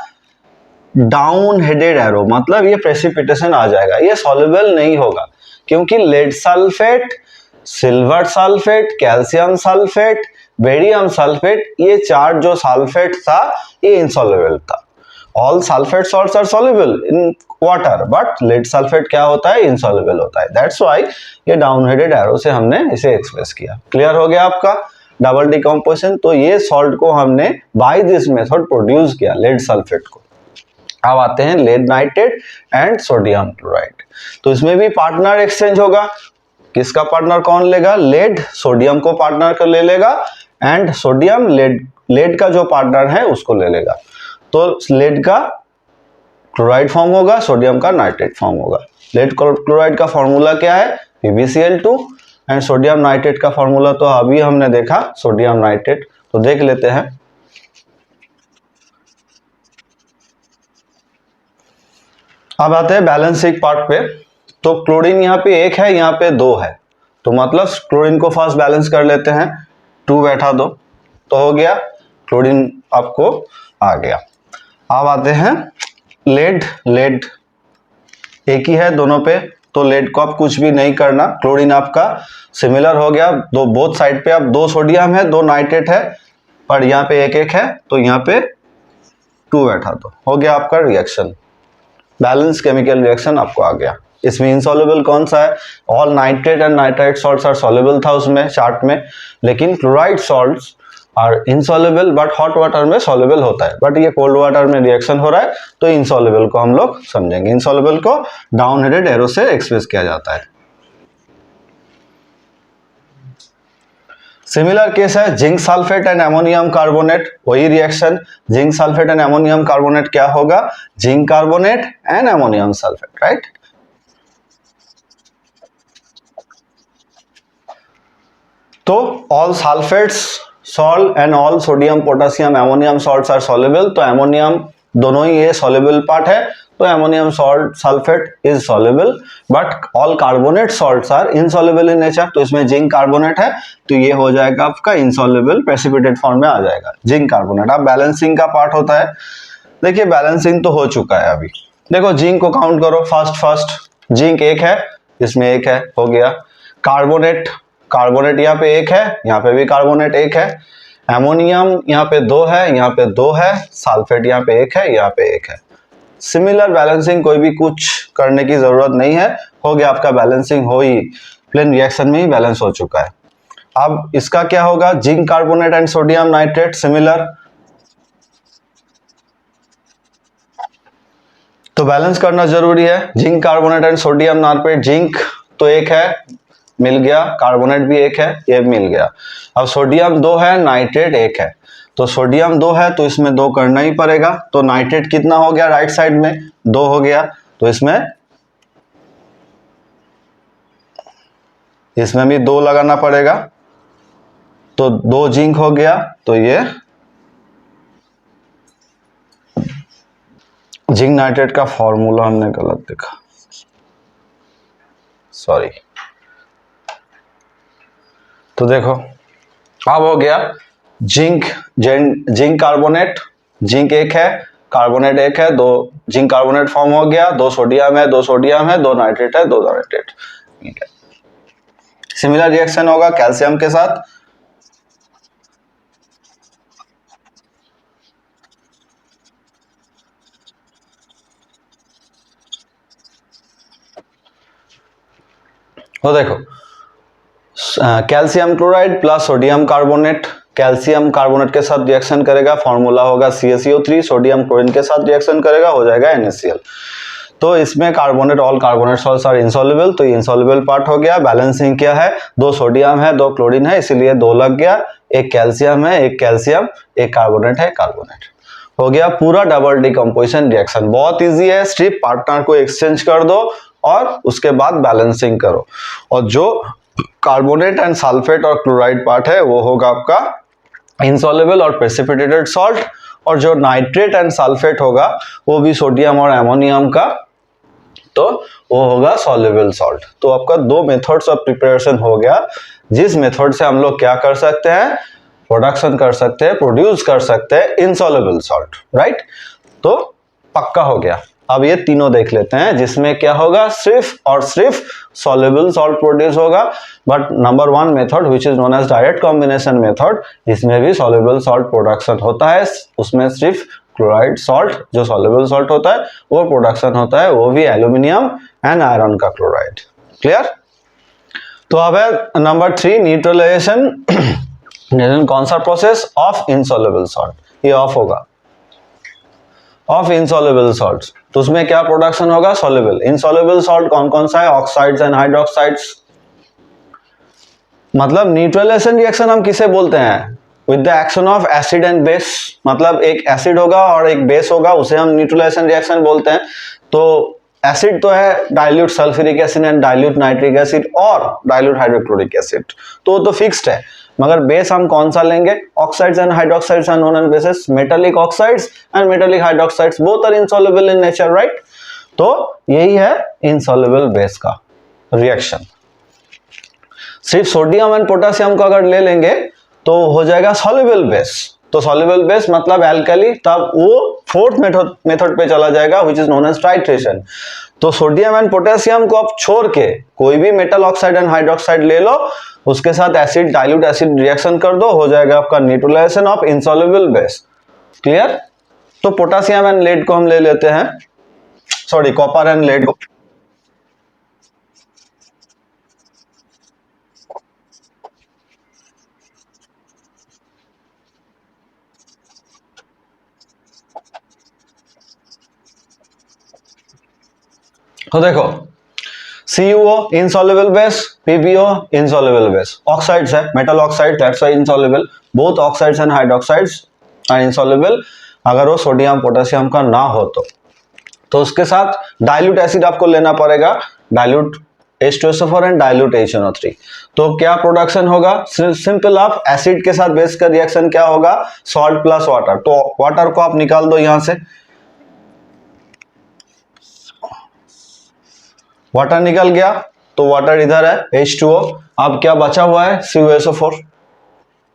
down headed arrow, मतलब ये प्रेसिपिटेशन आ जाएगा, ये सॉल्युबल नहीं होगा, क्योंकि lead sulphate, silver sulphate, calcium sulphate, barium sulphate, ये 4 जो सल्फेट था ये इनसॉल्युबल था। All sulphate salts are soluble in water, but lead sulphate क्या होता है, इनसॉल्युबल होता है। दैट्स व्हाई ये डाउन हेडेड एरो से हमने इसे एक्सप्रेस किया। क्लियर हो गया आपका डबल डिकम्पोजिशन। तो ये सॉल्ट को हमने बाय दिस मेथड प्रोड्यूस किया, लेड सल्फेट को। अब आते हैं lead nitrate and sodium chloride. तो इसमें भी पार्टनर एक्सचेंज होगा, किसका पार्टनर कौन लेगा, लेड सोडियम को पार्टनर कर ले लेगा, एंड सोडियम लेड का जो पार्टनर है उसको ले लेगा। तो लेड का क्लोराइड फॉर्म होगा, सोडियम का नाइट्रेट फॉर्म होगा। लेड क्लोराइड का फॉर्मूला क्या है, PbCl2, एंड सोडियम नाइट्रेट का फॉर्मूला तो अभी हमने देखा, सोडियम नाइट्रेट। तो देख लेते हैं। अब आते हैं बैलेंसिंग पार्ट पे। तो क्लोरीन यहाँ पे 1 है, यहाँ पे 2 है, तो मतलब क्लोरीन को फर्स्ट बैलेंस कर लेते हैं, 2 बैठा दो, तो हो गया, क्लोरीन आपको आ गया। अब आते हैं लेड, लेड एक ही है दोनों पे, तो लेड को आप कुछ भी नहीं करना, क्लोरीन आपका सिमिलर हो गया, दो बोथ साइड पे अब 2 सोडियम है 2 नाइट्रेट है, पर यहाँ पे एक एक है, तो यहाँ पे 2 बैठा दो, हो गया आपका रिएक्शन, बैलेंस केमिकल रिएक्शन आपको आ गया। इसमें इनसॉल्युबल कौन सा है, all nitrate and nitrite salts are soluble था उसमें चार्ट में, लेकिन chloride salts are insoluble, but hot water में सॉल्युबल होता है, बट ये कोल्ड वाटर में रिएक्शन हो रहा है, तो इनसॉल्युबल को हम लोग समझेंगे। इनसॉल्युबल को डाउन हेडेड एरो से एक्सप्रेस किया जाता है। सिमिलर केस है zinc sulphate and ammonium carbonate, वही reaction, zinc sulphate and ammonium carbonate क्या होगा, zinc carbonate and ammonium sulphate, right. तो all sulphates salt and all sodium potassium ammonium salts are soluble, तो ammonium दोनों ही ये soluble part है, तो ammonium salt sulphate is soluble, but all carbonate salts are insoluble in nature, तो इसमें zinc carbonate है, तो ये हो जाएगा आपका इनसॉल्युबल प्रेसिपिटेट फॉर्म में आ जाएगा जिंक कार्बोनेट। अब बैलेंसिंग का पार्ट होता है, देखिए बैलेंसिंग तो हो चुका है अभी, देखो जिंक को काउंट करो, फर्स्ट जिंक 1 है, इसमें 1 है, हो गया। कार्बोनेट, कार्बोनेट यहाँ पे 1 है, यहाँ पे भी कार्बोनेट 1 है, एमोनियम यहाँ पे 2 है, यहाँ पे 2 है, सल्फेट यहाँ पे 1 है, यहाँ पे 1 है। सिमिलर बैलेंसिंग, कोई भी कुछ करने की जरूरत नहीं है, हो गया आपका बैलेंसिंग, हो ही प्लेन रिएक्शन में ही बैलेंस हो चुका है। अब इसका क्या होगा, zinc carbonate and sodium nitrate similar, तो बैलेंस करना जरूरी है, zinc carbonate and sodium nitrate, zinc तो 1 है, मिल गया, कार्बोनेट भी 1 है, ये मिल गया। अब सोडियम 2 है, नाइट्रेट 1 है, तो सोडियम 2 है तो इसमें 2 करना ही पड़ेगा, तो नाइट्रेट कितना हो गया, राइट साइड में 2 हो गया, तो इसमें भी 2 लगाना पड़ेगा, तो 2 जिंक हो गया, तो ये जिंक नाइट्रेट का फॉर्मूला हमने गलत देखा, सॉरी। तो देखो अब हो गया जिंक, जिंक कार्बोनेट, जिंक 1 है, कार्बोनेट एक है, दो जिंक कार्बोनेट फॉर्म हो गया, दो सोडियम है, दो सोडियम है, दो नाइट्रेट है, दो नाइट्रेट। ठीक है, सिमिलर रिएक्शन होगा कैल्शियम के साथ। तो देखो calcium chloride plus sodium carbonate, calcium carbonate के साथ रिएक्शन करेगा, फॉर्मूला होगा CaCO3, सोडियम क्लोरीन के साथ रिएक्शन करेगा, हो जाएगा NaCl। तो इसमें carbonate, all carbonate salts are insoluble, तो इनसॉल्युबल पार्ट हो गया। बैलेंसिंग क्या है, दो सोडियम है, दो क्लोरीन है, इसीलिए दो लग गया, एक कैल्शियम है, एक कैल्शियम, एक कार्बोनेट है, कार्बोनेट हो गया पूरा डबल डिकम्पोजिशन रिएक्शन। बहुत इजी है, सिर्फ पार्टनर को एक्सचेंज कर दो और उसके बाद बैलेंसिंग करो। और जो कार्बोनेट एंड सल्फेट और क्लोराइड पार्ट है वो होगा आपका इनसॉल्युबल और प्रेसिपिटेटेड सॉल्ट, और जो नाइट्रेट एंड सल्फेट होगा वो भी सोडियम और एमोनियम का, तो वो होगा सॉल्युबल सॉल्ट। तो आपका दो मेथड्स ऑफ प्रिपरेशन हो गया, जिस मेथड से हम लोग क्या कर सकते हैं, प्रोडक्शन कर सकते हैं, प्रोड्यूस कर सकते हैं इनसॉल्युबल सॉल्ट, राइट। तो पक्का हो गया। अब ये तीनों देख लेते हैं जिसमें क्या होगा, सिर्फ और सिर्फ सॉल्युबल सॉल्ट प्रोड्यूस होगा। But number one method which is known as direct combination method, इसमें भी सॉल्युबल सॉल्ट प्रोडक्शन होता है, उसमें सिर्फ क्लोराइड सॉल्ट जो सॉल्युबल सॉल्ट होता है वो प्रोडक्शन होता है, वो भी एल्यूमिनियम एंड आयरन का क्लोराइड। क्लियर। तो अब है नंबर 3 न्यूट्रलाइजेशन। कौन सा प्रोसेस, ऑफ इनसॉल्युबल सॉल्ट, ये ऑफ होगा, ऑफ इनसॉल्युबल सॉल्ट्स। तो उसमें क्या प्रोडक्शन होगा, सॉल्युबल। इनसॉल्युबल सॉल्ट कौन कौन सा है, ऑक्साइड्स एंड हाइड्रोक्साइड्स। मतलब न्यूट्रलाइजेशन रिएक्शन हम किसे बोलते हैं, with the action of acid and base. मतलब एक एसिड होगा और एक बेस होगा, उसे हम न्यूट्रलाइजेशन रिएक्शन बोलते हैं। तो एसिड तो है dilute sulphuric acid and dilute nitric acid और डाइल्यूट हाइड्रोक्लोरिक एसिड, तो वो तो फिक्स्ड है। मगर बेस हम कौन सा लेंगे, oxides and hydroxides are known as bases, metallic oxides and metallic hydroxides, both are insoluble in nature, right. तो यही है इनसॉल्युबल बेस का रिएक्शन। सिर्फ सोडियम एंड पोटेशियम को अगर ले लेंगे तो हो जाएगा सॉल्युबल बेस। तो सॉल्युबल बेस मतलब एल्कली, तब वो फोर्थ मेथड पे चला जाएगा which is known as titration. तो सोडियम एंड पोटेशियम को आप छोड़ के कोई भी मेटल ऑक्साइड एंड हाइड्रोक्साइड ले लो, उसके साथ एसिड डाइल्यूट एसिड रिएक्शन कर दो, हो जाएगा आपका neutralisation of insoluble base. Clear. तो पोटेशियम एंड लेड को हम ले लेते हैं, सॉरी कॉपर एंड लेड को। तो देखो CuO insoluble base, PbO insoluble base, oxides है, metal oxide that's why insoluble, both oxides and hydroxides are insoluble अगर वो सोडियम पोटेशियम का ना हो तो उसके साथ डाइल्यूट एसिड आपको लेना पड़ेगा, dilute H2SO4 and dilute HNO3। तो क्या प्रोडक्शन होगा, सिंपल ऑफ एसिड के साथ बेस का रिएक्शन क्या होगा, सॉल्ट प्लस वाटर। तो वाटर को आप निकाल दो यहां से, वाटर निकल गया, तो वाटर इधर है H2O। अब क्या बचा हुआ है, CuSO4।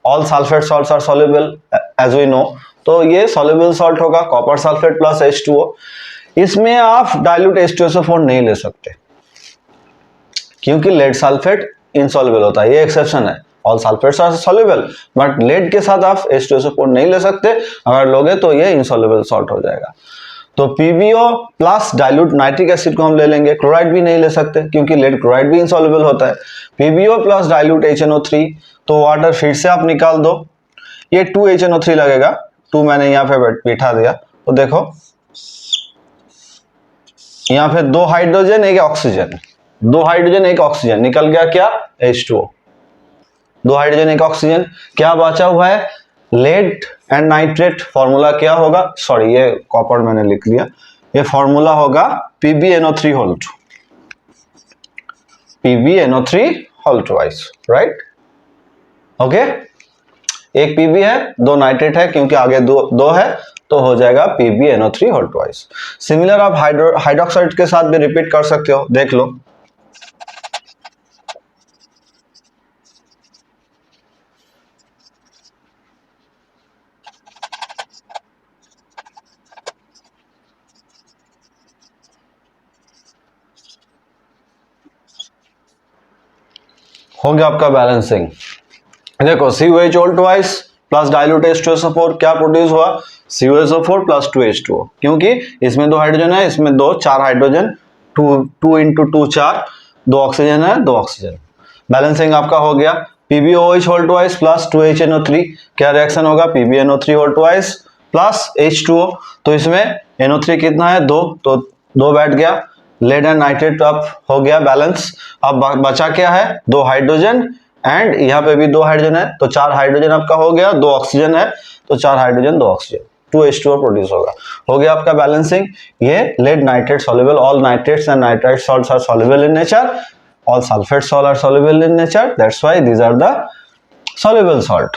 All sulphate salts are soluble as we know, तो ये सॉल्युबल सॉल्ट होगा, कॉपर सल्फेट प्लस H2O। इसमें आप डाइल्यूट H2SO4 नहीं ले सकते क्योंकि लेड सल्फेट इनसॉल्युबल होता है, ये एक्सेप्शन है। All sulphates are soluble but lead के साथ आप H2SO4 नहीं ले सकते, अगर लोगे तो ये इनसॉल्युबल सॉल्ट हो जाएगा। तो PbO plus dilute nitric acid को हम ले लेंगे, क्लोराइड भी नहीं ले सकते क्योंकि लेड क्लोराइड भी इनसॉल्युबल होता है। PbO प्लस डाइल्यूट HNO3, तो वाटर फिर से आप निकाल दो, ये 2 HNO3 लगेगा, 2 मैंने यहाँ पे बैठा दिया। तो देखो यहाँ पे 2 हाइड्रोजन एक ऑक्सीजन, 2 हाइड्रोजन एक ऑक्सीजन, निकल गया क्या, H2O। 2 हाइड्रोजन एक ऑक्सीजन, क्या बचा हुआ है, लेड एंड नाइट्रेट। फॉर्मूला क्या होगा, सॉरी ये कॉपर मैंने लिख लिया, ये फॉर्मूला होगा PbNO3 whole 2, PbNO3 whole 2, right. Okay, एक Pb है, 2 नाइट्रेट है, क्योंकि आगे दो है, तो हो जाएगा PbNO3 होल 2। सिमिलर आप हाइड्रोक्साइड के साथ भी रिपीट कर सकते हो, देख लो। हो गया आपका बैलेंसिंग। देखो COH all twice plus dilute H2SO4 क्या प्रोड्यूस हुआ, COSO4 प्लस 2H2O, क्योंकि इसमें 2 हाइड्रोजन है, इसमें 2, 4 हाइड्रोजन, 2 इंटू 2 4, 2 ऑक्सीजन है, 2 ऑक्सीजन। बैलेंसिंग आपका हो गया। PbOH whole twice plus 2HNO3 क्या रिएक्शन होगा, PbNO3 whole twice plus H2O, तो इसमें NO3 कितना है 2, तो 2 बैठ गया। लेड एंड नाइट्रेट अब हो गया बैलेंस। अब बचा क्या है, 2 हाइड्रोजन एंड यहाँ पे भी 2 हाइड्रोजन है, तो 4 हाइड्रोजन आपका हो गया, 2 ऑक्सीजन है, तो 4 हाइड्रोजन 2 ऑक्सीजन, 2H2O प्रोड्यूस होगा। हो गया आपका बैलेंसिंग। ये lead nitrate soluble, all nitrates and nitrite salts are soluble in nature, all sulfate salt are soluble in nature, that's why these are the soluble salt।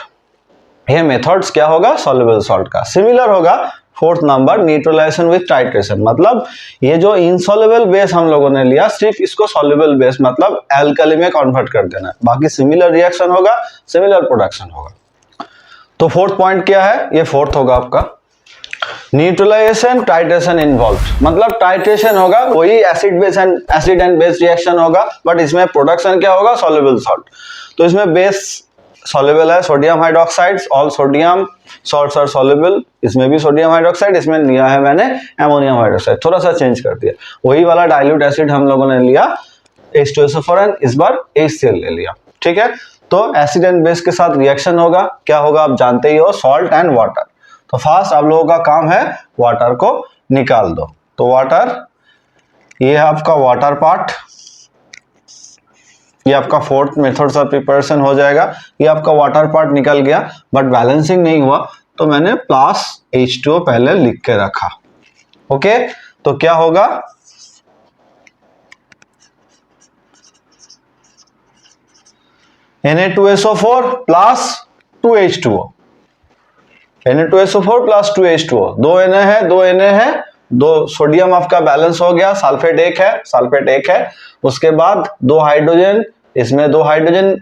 ये methods क्या होगा soluble salt का। Similar होगा fourth number neutralisation with titration, मतलब ये जो insoluble base हम लोगों ने लिया, सिर्फ इसको सॉल्युबल बेस मतलब एल्कली में कन्वर्ट कर देना है, बाकी सिमिलर रिएक्शन होगा, सिमिलर प्रोडक्शन होगा। तो फोर्थ पॉइंट क्या है, ये फोर्थ होगा आपका न्यूट्रलाइजेशन टाइट्रेशन इन्वॉल्व, मतलब टाइट्रेशन होगा, वही एसिड एंड बेस रिएक्शन होगा, बट इसमें प्रोडक्शन क्या होगा, सॉल्युबल सॉल्ट। तो इसमें बेस सॉल्युबल है sodium hydroxide, all sodium salts are soluble, इसमें भी सोडियम हाइड्रोक्साइड, इसमें लिया है मैंने अमोनियम हाइड्रोक्साइड, थोड़ा सा चेंज कर दिया, वही वाला डाइल्यूट एसिड हम लोगों ने लिया H2SO4 इस बार HCl ले लिया, ठीक है। तो एसिड एंड बेस के साथ रिएक्शन होगा, क्या होगा आप जानते ही हो, सॉल्ट एंड वाटर। तो फास्ट आप लोगों का काम है वाटर को निकाल दो। तो वाटर, ये है आपका वाटर पार्ट, ये आपका फोर्थ मेथड से प्रिपरेशन हो जाएगा। ये आपका वाटर पार्ट निकल गया, बट बैलेंसिंग नहीं हुआ, तो मैंने प्लस H2O पहले लिख के रखा। ओके, तो क्या होगा, Na2SO4 plus 2H2O, Na2SO4 plus 2H2O, 2 Na है, 2 Na है, 2 सोडियम आपका बैलेंस हो गया, सल्फेट एक है, उसके बाद 2 हाइड्रोजन, इसमें 2 हाइड्रोजन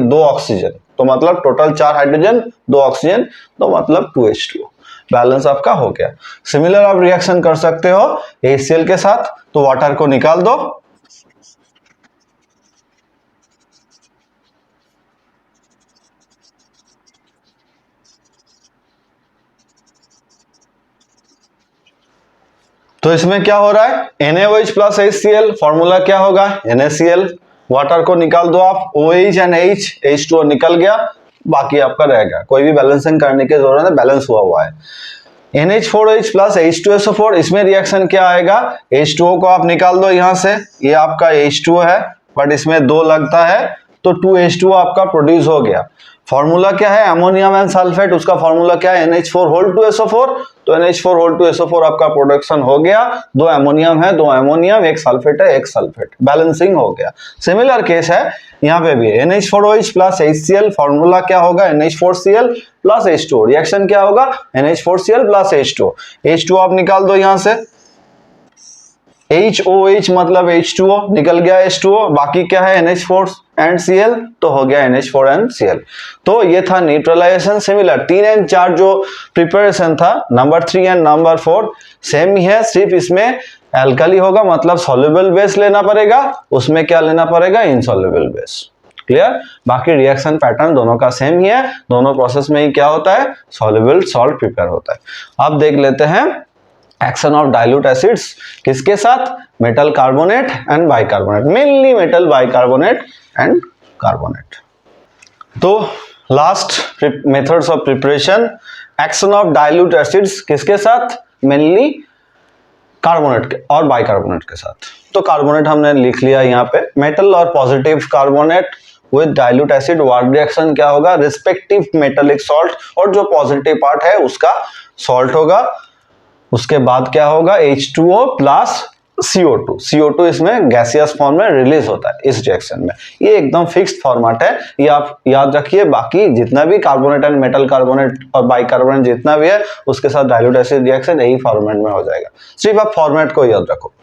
2 ऑक्सीजन, तो मतलब टोटल 4 हाइड्रोजन 2 ऑक्सीजन, तो मतलब 2H2O, बैलेंस आपका हो गया। सिमिलर आप रिएक्शन कर सकते हो HCl के साथ, तो वाटर को निकाल दो, तो इसमें क्या हो रहा है, NaOH प्लस HCl, फॉर्मूला क्या होगा NaCl, वाटर को निकाल दो आप, OH एंड H2O निकल गया, बाकी आपका रहेगा, कोई भी बैलेंसिंग करने की जरूरत है, बैलेंस हुआ है। NH4OH प्लस H2SO4, इसमें रिएक्शन क्या आएगा, H2O को आप निकाल दो यहां से, ये आपका H2O है, बट इसमें 2 लगता है, तो 2H2O आपका प्रोड्यूस हो गया। फॉर्मूला क्या है, अमोनियम एंड सल्फेट, उसका फॉर्मूला क्या है NH4 तो NH4 आपका प्रोडक्शन हो गया, 2 अमोनियम है, 2 अमोनियम, एक सल्फेट है, एक सल्फेट, बैलेंसिंग हो गया। सिमिलर केस है यहाँ पे भी, NH4OH प्लस HCl, फॉर्मूला क्या होगा NH4Cl प्लस H2O, रिएक्शन क्या होगा NH4Cl प्लस H2O आप निकाल दो यहाँ से, HOH मतलब H2O निकल गया, H2O, बाकी क्या है NH4 एंड Cl, तो हो गया NH4 एंड Cl। तो ये था न्यूट्रलाइजेशन। सिमिलर 3 एंड 4 जो प्रिपरेशन था, नंबर 3 एंड नंबर 4 सेम ही है, सिर्फ इसमें एल्कली होगा, मतलब सॉल्युबल बेस लेना पड़ेगा, उसमें क्या लेना पड़ेगा, इनसॉल्युबल बेस। क्लियर, बाकी रिएक्शन पैटर्न दोनों का सेम ही है, दोनों प्रोसेस में ही क्या होता है, सॉल्युबल सॉल्ट प्रिपेयर होता है। अब देख लेते हैं एक्शन ऑफ डाइल्यूट एसिड्स किसके साथ, metal carbonate and bicarbonate, mainly metal bicarbonate and carbonate. तो last methods of preparation, action of dilute acids किसके साथ, मेनली कार्बोनेट के और बाइकार्बोनेट के साथ। तो कार्बोनेट हमने लिख लिया यहाँ पे, मेटल और positive carbonate with dilute acid, ward reaction क्या होगा, रिस्पेक्टिव मेटेलिक सॉल्ट, और जो पॉजिटिव पार्ट है उसका सॉल्ट होगा, उसके बाद क्या होगा H2O प्लस CO2 इसमें गैसियस फॉर्म में रिलीज होता है इस रिएक्शन में। ये एकदम फिक्स्ड फॉर्मेट है, ये आप याद रखिए। बाकी जितना भी कार्बोनेट एंड मेटल कार्बोनेट और बाइकार्बोनेट जितना भी है, उसके साथ डाइल्यूट एसिड रिएक्शन यही फॉर्मेट में हो जाएगा, सिर्फ आप फॉर्मेट को याद रखो।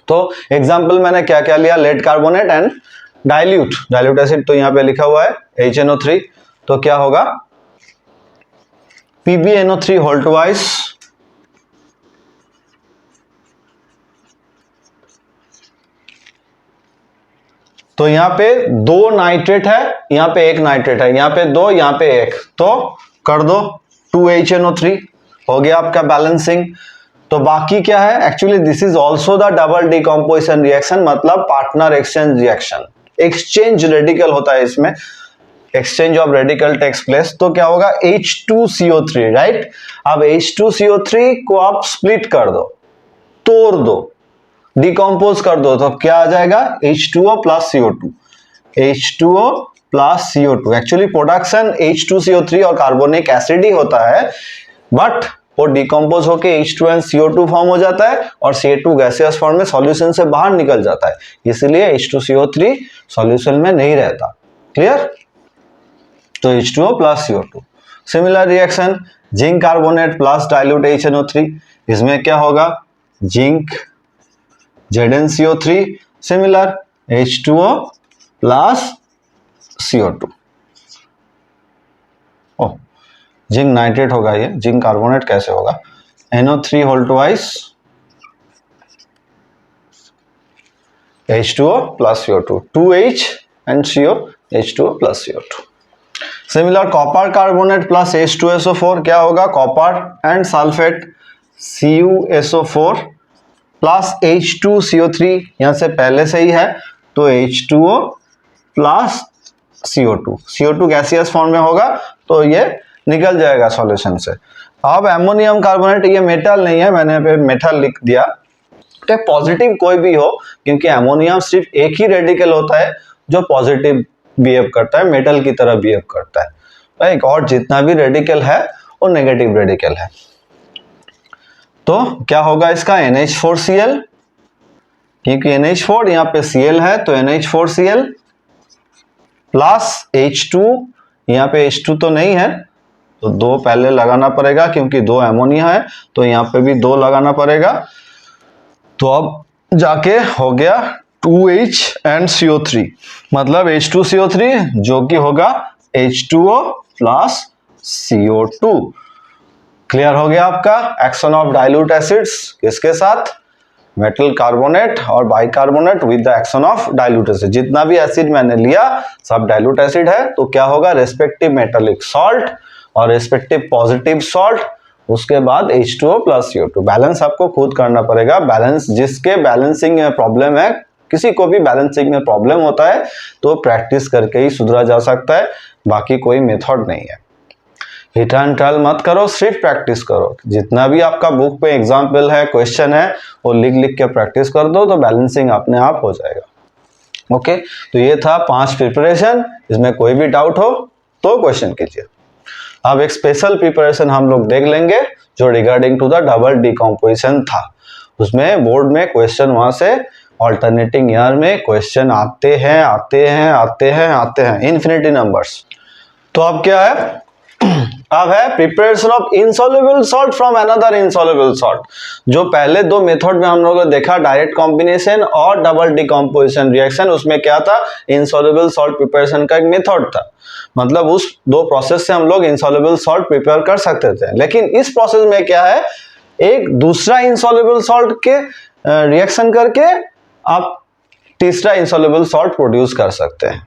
तो एग्जाम्पल मैंने क्या क्या लिया, lead carbonate and dilute acid, तो यहाँ पे लिखा हुआ है HNO3, तो क्या होगा PbNO3 होल ट्वाइस तो यहाँ पे 2 नाइट्रेट है, यहाँ पे 1 नाइट्रेट है, यहाँ पे 2, यहाँ पे 1, तो कर दो 2HNO3, हो गया आपका बैलेंसिंग। तो बाकी क्या है, actually this is also the double decomposition reaction, मतलब partner exchange reaction, exchange radical होता है इसमें, exchange of radical takes place. तो क्या होगा H2CO3, राइट। अब H2CO3 को आप स्प्लिट कर दो, तोड़ दो, डिकम्पोज कर दो, तो क्या आ जाएगा H2O plus CO2, H2O plus CO2। Actually production H2CO3 और कार्बोनिक एसिड ही होता है, बट वो डिकम्पोज होके H2 CO2 फॉर्म हो जाता है और C2 गैसियस फॉर्म में सॉल्यूशन से बाहर निकल जाता है, इसलिए H2CO3 सॉल्यूशन में नहीं रहता। क्लियर। तो H2O plus CO2। Similar reaction zinc carbonate plus dilute HNO3, इसमें क्या होगा zinc ZnCO3, similar H2O plus CO2। ओ जिंक नाइट्रेट होगा, ये जिंक कार्बोनेट कैसे होगा, NO3 whole twice H2O plus CO2, 2H and CO, H2O plus CO2। Similar copper carbonate plus H2SO4 क्या होगा, copper and sulphate CuSO4 plus H2CO3, यहां से पहले से ही है, तो H2O plus CO2, CO2 gaseous form में होगा तो ये निकल जाएगा सॉल्यूशन से। अब एमोनियम कार्बोनेट, ये मेटल नहीं है, मैंने पे मेटल लिख दिया, तो पॉजिटिव कोई भी हो, क्योंकि एमोनियम सिर्फ एक ही रेडिकल होता है जो पॉजिटिव बिहेव करता है, मेटल की तरह बिहेव करता है, राइट। और जितना भी रेडिकल है वो नेगेटिव रेडिकल है। तो क्या होगा इसका NH4Cl, क्योंकि NH4 यहाँ पे Cl है तो NH4Cl प्लस H2, यहाँ पे H2 तो नहीं है तो 2 पहले लगाना पड़ेगा, क्योंकि 2 एमोनिया है तो यहाँ पे भी 2 लगाना पड़ेगा। तो अब जाके हो गया 2H and CO3, मतलब H2CO3 जो कि होगा H2O प्लस CO2। क्लियर हो गया आपका एक्शन ऑफ डाइल्यूट एसिड्स किसके साथ, मेटल कार्बोनेट और bicarbonate with the action of dilute acid. जितना भी एसिड मैंने लिया सब डाइल्यूट एसिड है, तो क्या होगा रेस्पेक्टिव मेटालिक सॉल्ट और रेस्पेक्टिव पॉजिटिव सॉल्ट, उसके बाद H2O प्लस CO2। बैलेंस आपको खुद करना पड़ेगा, बैलेंस जिसके बैलेंसिंग में प्रॉब्लम है, किसी को भी बैलेंसिंग में प्रॉब्लम होता है तो प्रैक्टिस करके ही सुधरा जा सकता है, बाकी कोई मेथड नहीं है। हिट एंड ट्रायल मत करो, सिर्फ प्रैक्टिस करो। जितना भी आपका बुक पे एग्जाम्पल है, क्वेश्चन है, वो लिख लिख के प्रैक्टिस कर दो तो बैलेंसिंग अपने आप हो जाएगा। ओके, तो ये था 5 प्रिपरेशन, इसमें कोई भी डाउट हो तो क्वेश्चन कीजिए। अब एक स्पेशल प्रिपरेशन हम लोग देख लेंगे जो regarding to the double decomposition था। उसमें बोर्ड में क्वेश्चन वहां से ऑल्टरनेटिंग ईयर में क्वेश्चन आते हैं इन्फिनिटी नंबर्स। तो अब क्या है, अब है preparation of insoluble salt from another insoluble salt. जो पहले 2 मेथड में हम लोगों ने देखा, डायरेक्ट कॉम्बिनेशन और डबल डिकम्पोजिशन रिएक्शन, उसमें क्या था इनसॉल्युबल सॉल्ट प्रिपरेशन का एक मेथड था, मतलब उस 2 प्रोसेस से हम लोग इनसॉल्युबल सॉल्ट प्रिपेयर कर सकते थे। लेकिन इस प्रोसेस में क्या है, एक दूसरा इनसॉल्युबल सॉल्ट के रिएक्शन करके आप तीसरा इनसॉल्युबल सॉल्ट प्रोड्यूस कर सकते हैं,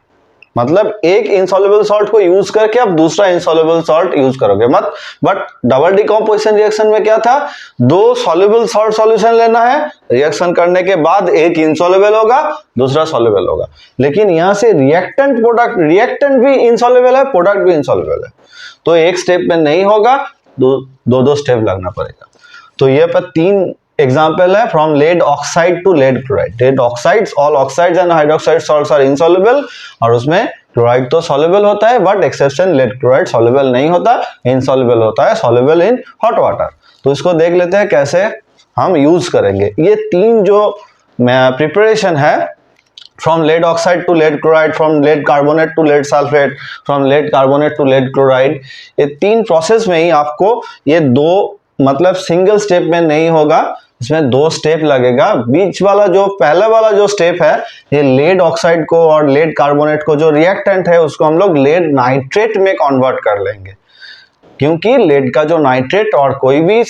मतलब एक इनसॉल्युबल सॉल्ट को यूज करके आप दूसरा इनसॉल्युबल सॉल्ट यूज करोगे मत। बट डबल डिकम्पोजिशन रिएक्शन में क्या था, 2 सॉल्युबल सॉल्ट सॉल्यूशन लेना है, रिएक्शन करने के बाद एक इनसॉल्युबल होगा दूसरा सॉल्युबल होगा। लेकिन यहां से रिएक्टेंट प्रोडक्ट, रिएक्टेंट भी इनसॉल्युबल है, प्रोडक्ट भी इनसॉल्युबल है, तो एक स्टेप में नहीं होगा, दो स्टेप लगना पड़ेगा। तो ये पर 3 एग्जाम्पल है, from lead oxide to lead chloride. Lead oxides, all oxides and hydroxide salts are insoluble, और उसमें क्लोराइड तो सॉल्युबल होता है, but exception lead chloride soluble नहीं होता, इनसॉल्युबल होता है, सॉल्युबल इन हॉट वाटर। तो इसको देख लेते हैं कैसे हम यूज करेंगे। ये 3 जो प्रिपरेशन है, from lead oxide to lead chloride, from lead carbonate to lead sulphate, from lead carbonate to lead chloride, ये 3 प्रोसेस में ही आपको ये 2 मतलब सिंगल स्टेप में नहीं होगा, इसमें 2 स्टेप लगेगा। बीच वाला जो पहले वाला जो स्टेप है, ये लेड ऑक्साइड को और लेड कार्बोनेट को जो रिएक्टेंट है उसको हम लोग लेड नाइट्रेट में कन्वर्ट कर लेंगे, क्योंकि लेड का जो नाइट्रेट और कोई भी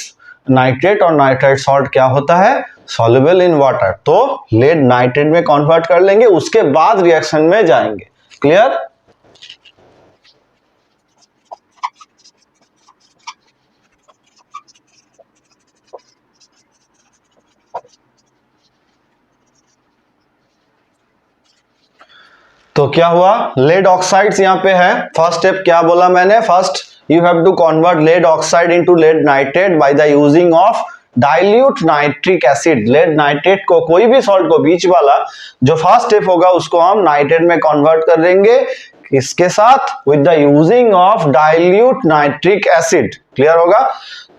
नाइट्रेट और नाइट्राइट सॉल्ट क्या होता है, सॉल्युबल इन वाटर, तो लेड नाइट्रेट में कन्वर्ट कर लेंगे, उसके बाद रिएक्शन में जाएंगे। क्लियर? तो क्या हुआ, लेड ऑक्साइड्स यहाँ पे है। फर्स्ट स्टेप क्या बोला मैंने, first you have to convert lead oxide into lead nitrate by the using of dilute nitric acid. Lead nitrate को, कोई भी सॉल्ट को, बीच वाला जो फर्स्ट स्टेप होगा उसको हम नाइट्रेट में कन्वर्ट कर देंगे, इसके साथ with the using of dilute nitric acid. Clear होगा?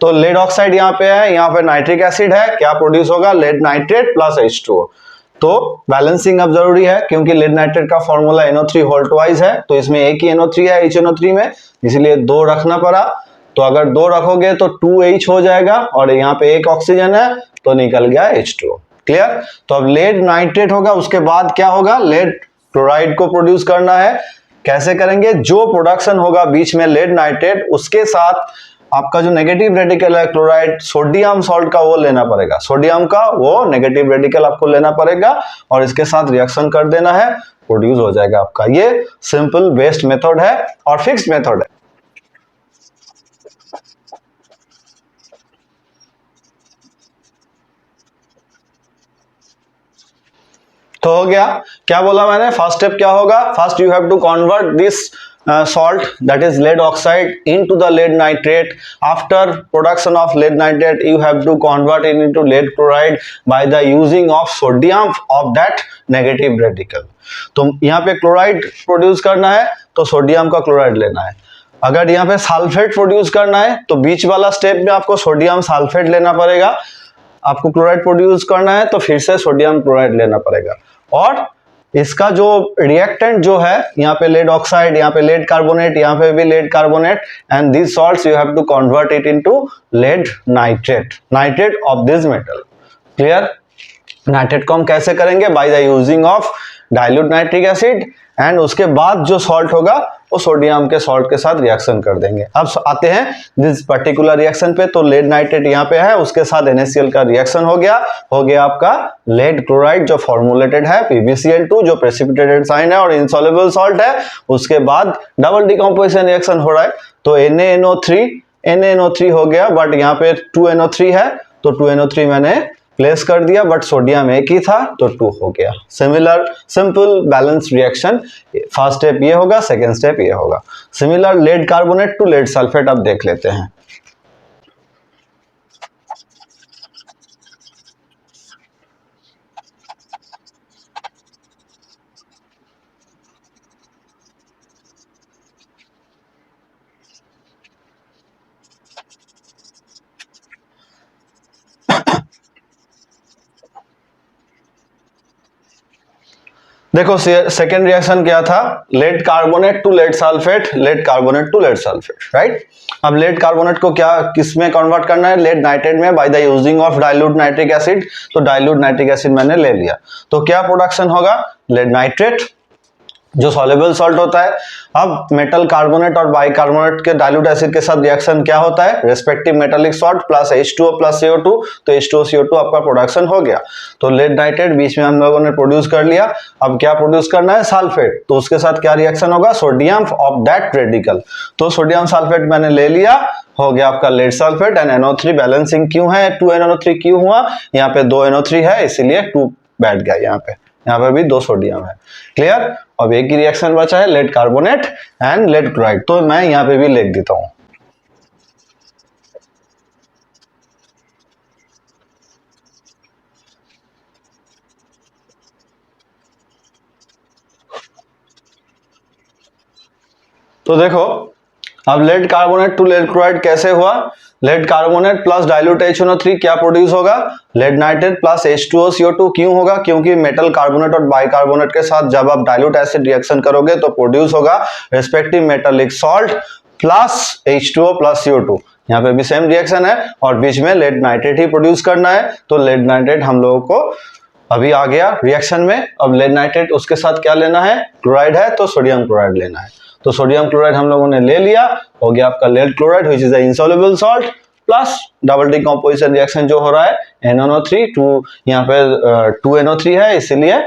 तो लेड ऑक्साइड यहाँ पे है, यहाँ पे नाइट्रिक एसिड है, क्या प्रोड्यूस होगा, लेड नाइट्रेट प्लस H2O। तो बैलेंसिंग अब जरूरी है क्योंकि लेड नाइट्रेट का फॉर्मूला NO3 होल ट्वाइस है, तो इसमें एक ही NO3 है HNO3 में, इसलिए 2 रखना पड़ा। तो अगर 2 रखोगे तो 2H हो जाएगा और यहाँ पे एक ऑक्सीजन है तो निकल गया H2O। क्लियर? तो अब लेड नाइट्रेट होगा, उसके बाद क्या होगा, लेड क्लोराइड को प्रोड्यूस करना है। कैसे करेंगे, जो प्रोडक्शन होगा बीच में लेड नाइट्रेट, उसके साथ आपका जो नेगेटिव रेडिकल है क्लोराइड सोडियम सॉल्ट का, वो लेना पड़ेगा, सोडियम का वो नेगेटिव रेडिकल आपको लेना पड़ेगा और इसके साथ रिएक्शन कर देना है, प्रोड्यूस हो जाएगा आपका। ये सिंपल बेस्ड मेथड है और फिक्स्ड मेथड है। तो हो गया, क्या बोला मैंने, फर्स्ट स्टेप क्या होगा, first you have to convert this salt, that is lead oxide, into the lead nitrate. After production of lead nitrate you have to convert it into lead chloride by the using of sodium of that negative radical. तो यहाँ पे chloride produce करना है तो sodium का chloride लेना है। अगर यहाँ पे सल्फेट प्रोड्यूस करना है तो बीच वाला स्टेप में आपको सोडियम सल्फेट लेना पड़ेगा। आपको क्लोराइड प्रोड्यूस करना है तो फिर से सोडियम क्लोराइड लेना पड़ेगा। और इसका जो रिएक्टेंट जो है, यहाँ पे लेड ऑक्साइड, यहाँ पे लेड कार्बोनेट, यहाँ पे भी lead carbonate, and this salts you have to convert it into lead nitrate, nitrate of this metal. Clear? Nitrate को हम कैसे करेंगे, by the using of dilute nitric acid, and उसके बाद जो सॉल्ट होगा वो सोडियम के सॉल्ट के साथ रिएक्शन कर देंगे। अब आते हैं दिस पर्टिकुलर रिएक्शन पे। तो लेड नाइट्रेट यहाँ पे है, उसके साथ NaCl का रिएक्शन हो गया आपका लेड क्लोराइड जो फॉर्मुलेटेड है PbCl2 जो प्रेसिपिटेटेड साइन है और इनसॉल्युबल सॉल्ट है। उसके बाद डबल डिकम्पोजिशन रिएक्शन हो रहा है तो NaNO3 हो गया, बट यहाँ पे 2NO3 है तो 2NO3 मैंने प्लेस कर दिया, बट सोडियम एक ही था तो 2 हो गया। Similar simple balance reaction, first step ये होगा, सेकेंड स्टेप ये होगा। Similar lead carbonate to lead sulphate अब देख लेते हैं। देखो सेकेंड रिएक्शन क्या था, lead carbonate to lead sulphate, lead carbonate to lead sulphate, right. अब लेड कार्बोनेट को क्या किस में कन्वर्ट करना है, लेड नाइट्रेट में by the using of dilute nitric acid. तो डाइल्यूट नाइट्रिक एसिड मैंने ले लिया तो क्या प्रोडक्शन होगा, लेड नाइट्रेट जो सॉल्युबल सॉल्ट होता है। अब मेटल कार्बोनेट और बाइकार्बोनेट के डाइल्यूट एसिड के साथ रिएक्शन क्या होता है, respective metallic salt plus H2O plus CO2, तो H2O CO2 आपका प्रोडक्शन हो गया। तो लेड नाइट्रेट बीच में हम लोगों ने प्रोड्यूस कर लिया। अब क्या प्रोड्यूस करना है, सल्फेट, तो उसके साथ क्या रिएक्शन होगा, सोडियम ऑफ दैट रेडिकल। तो सोडियम सल्फेट मैंने ले लिया, हो गया आपका lead sulphate and NO3 balancing क्यों है, 2NO3 क्यों हुआ, यहाँ पे 2NO3 है इसीलिए 2 बैठ गया, यहाँ पे भी 2 सोडियम है। क्लियर? अब एक ही रिएक्शन बचा है, lead carbonate and lead chloride, तो मैं यहाँ पे भी लिख देता हूं। तो देखो अब lead carbonate to lead chloride कैसे हुआ, lead carbonate plus dilute HNO3 क्या प्रोड्यूस होगा, lead nitrate plus H2O CO2 क्यों होगा, क्योंकि मेटल कार्बोनेट और बाइकार्बोनेट के साथ जब आप डाइल्यूट एसिड रिएक्शन करोगे तो प्रोड्यूस होगा respective metallic salt plus H2O plus CO2। यहाँ पे भी सेम रिएक्शन है और बीच में लेड नाइट्रेट ही प्रोड्यूस करना है, तो लेड नाइट्रेट हम लोगों को अभी आ गया रिएक्शन में। अब लेड नाइट्रेट उसके साथ क्या लेना है, क्लोराइड है तो सोडियम क्लोराइड लेना है, तो सोडियम क्लोराइड हम लोगों ने ले लिया, हो गया आपका lead chloride which is a insoluble salt plus double decomposition reaction जो हो रहा है NaNO3 टू, यहाँ पे 2NO3 है इसीलिए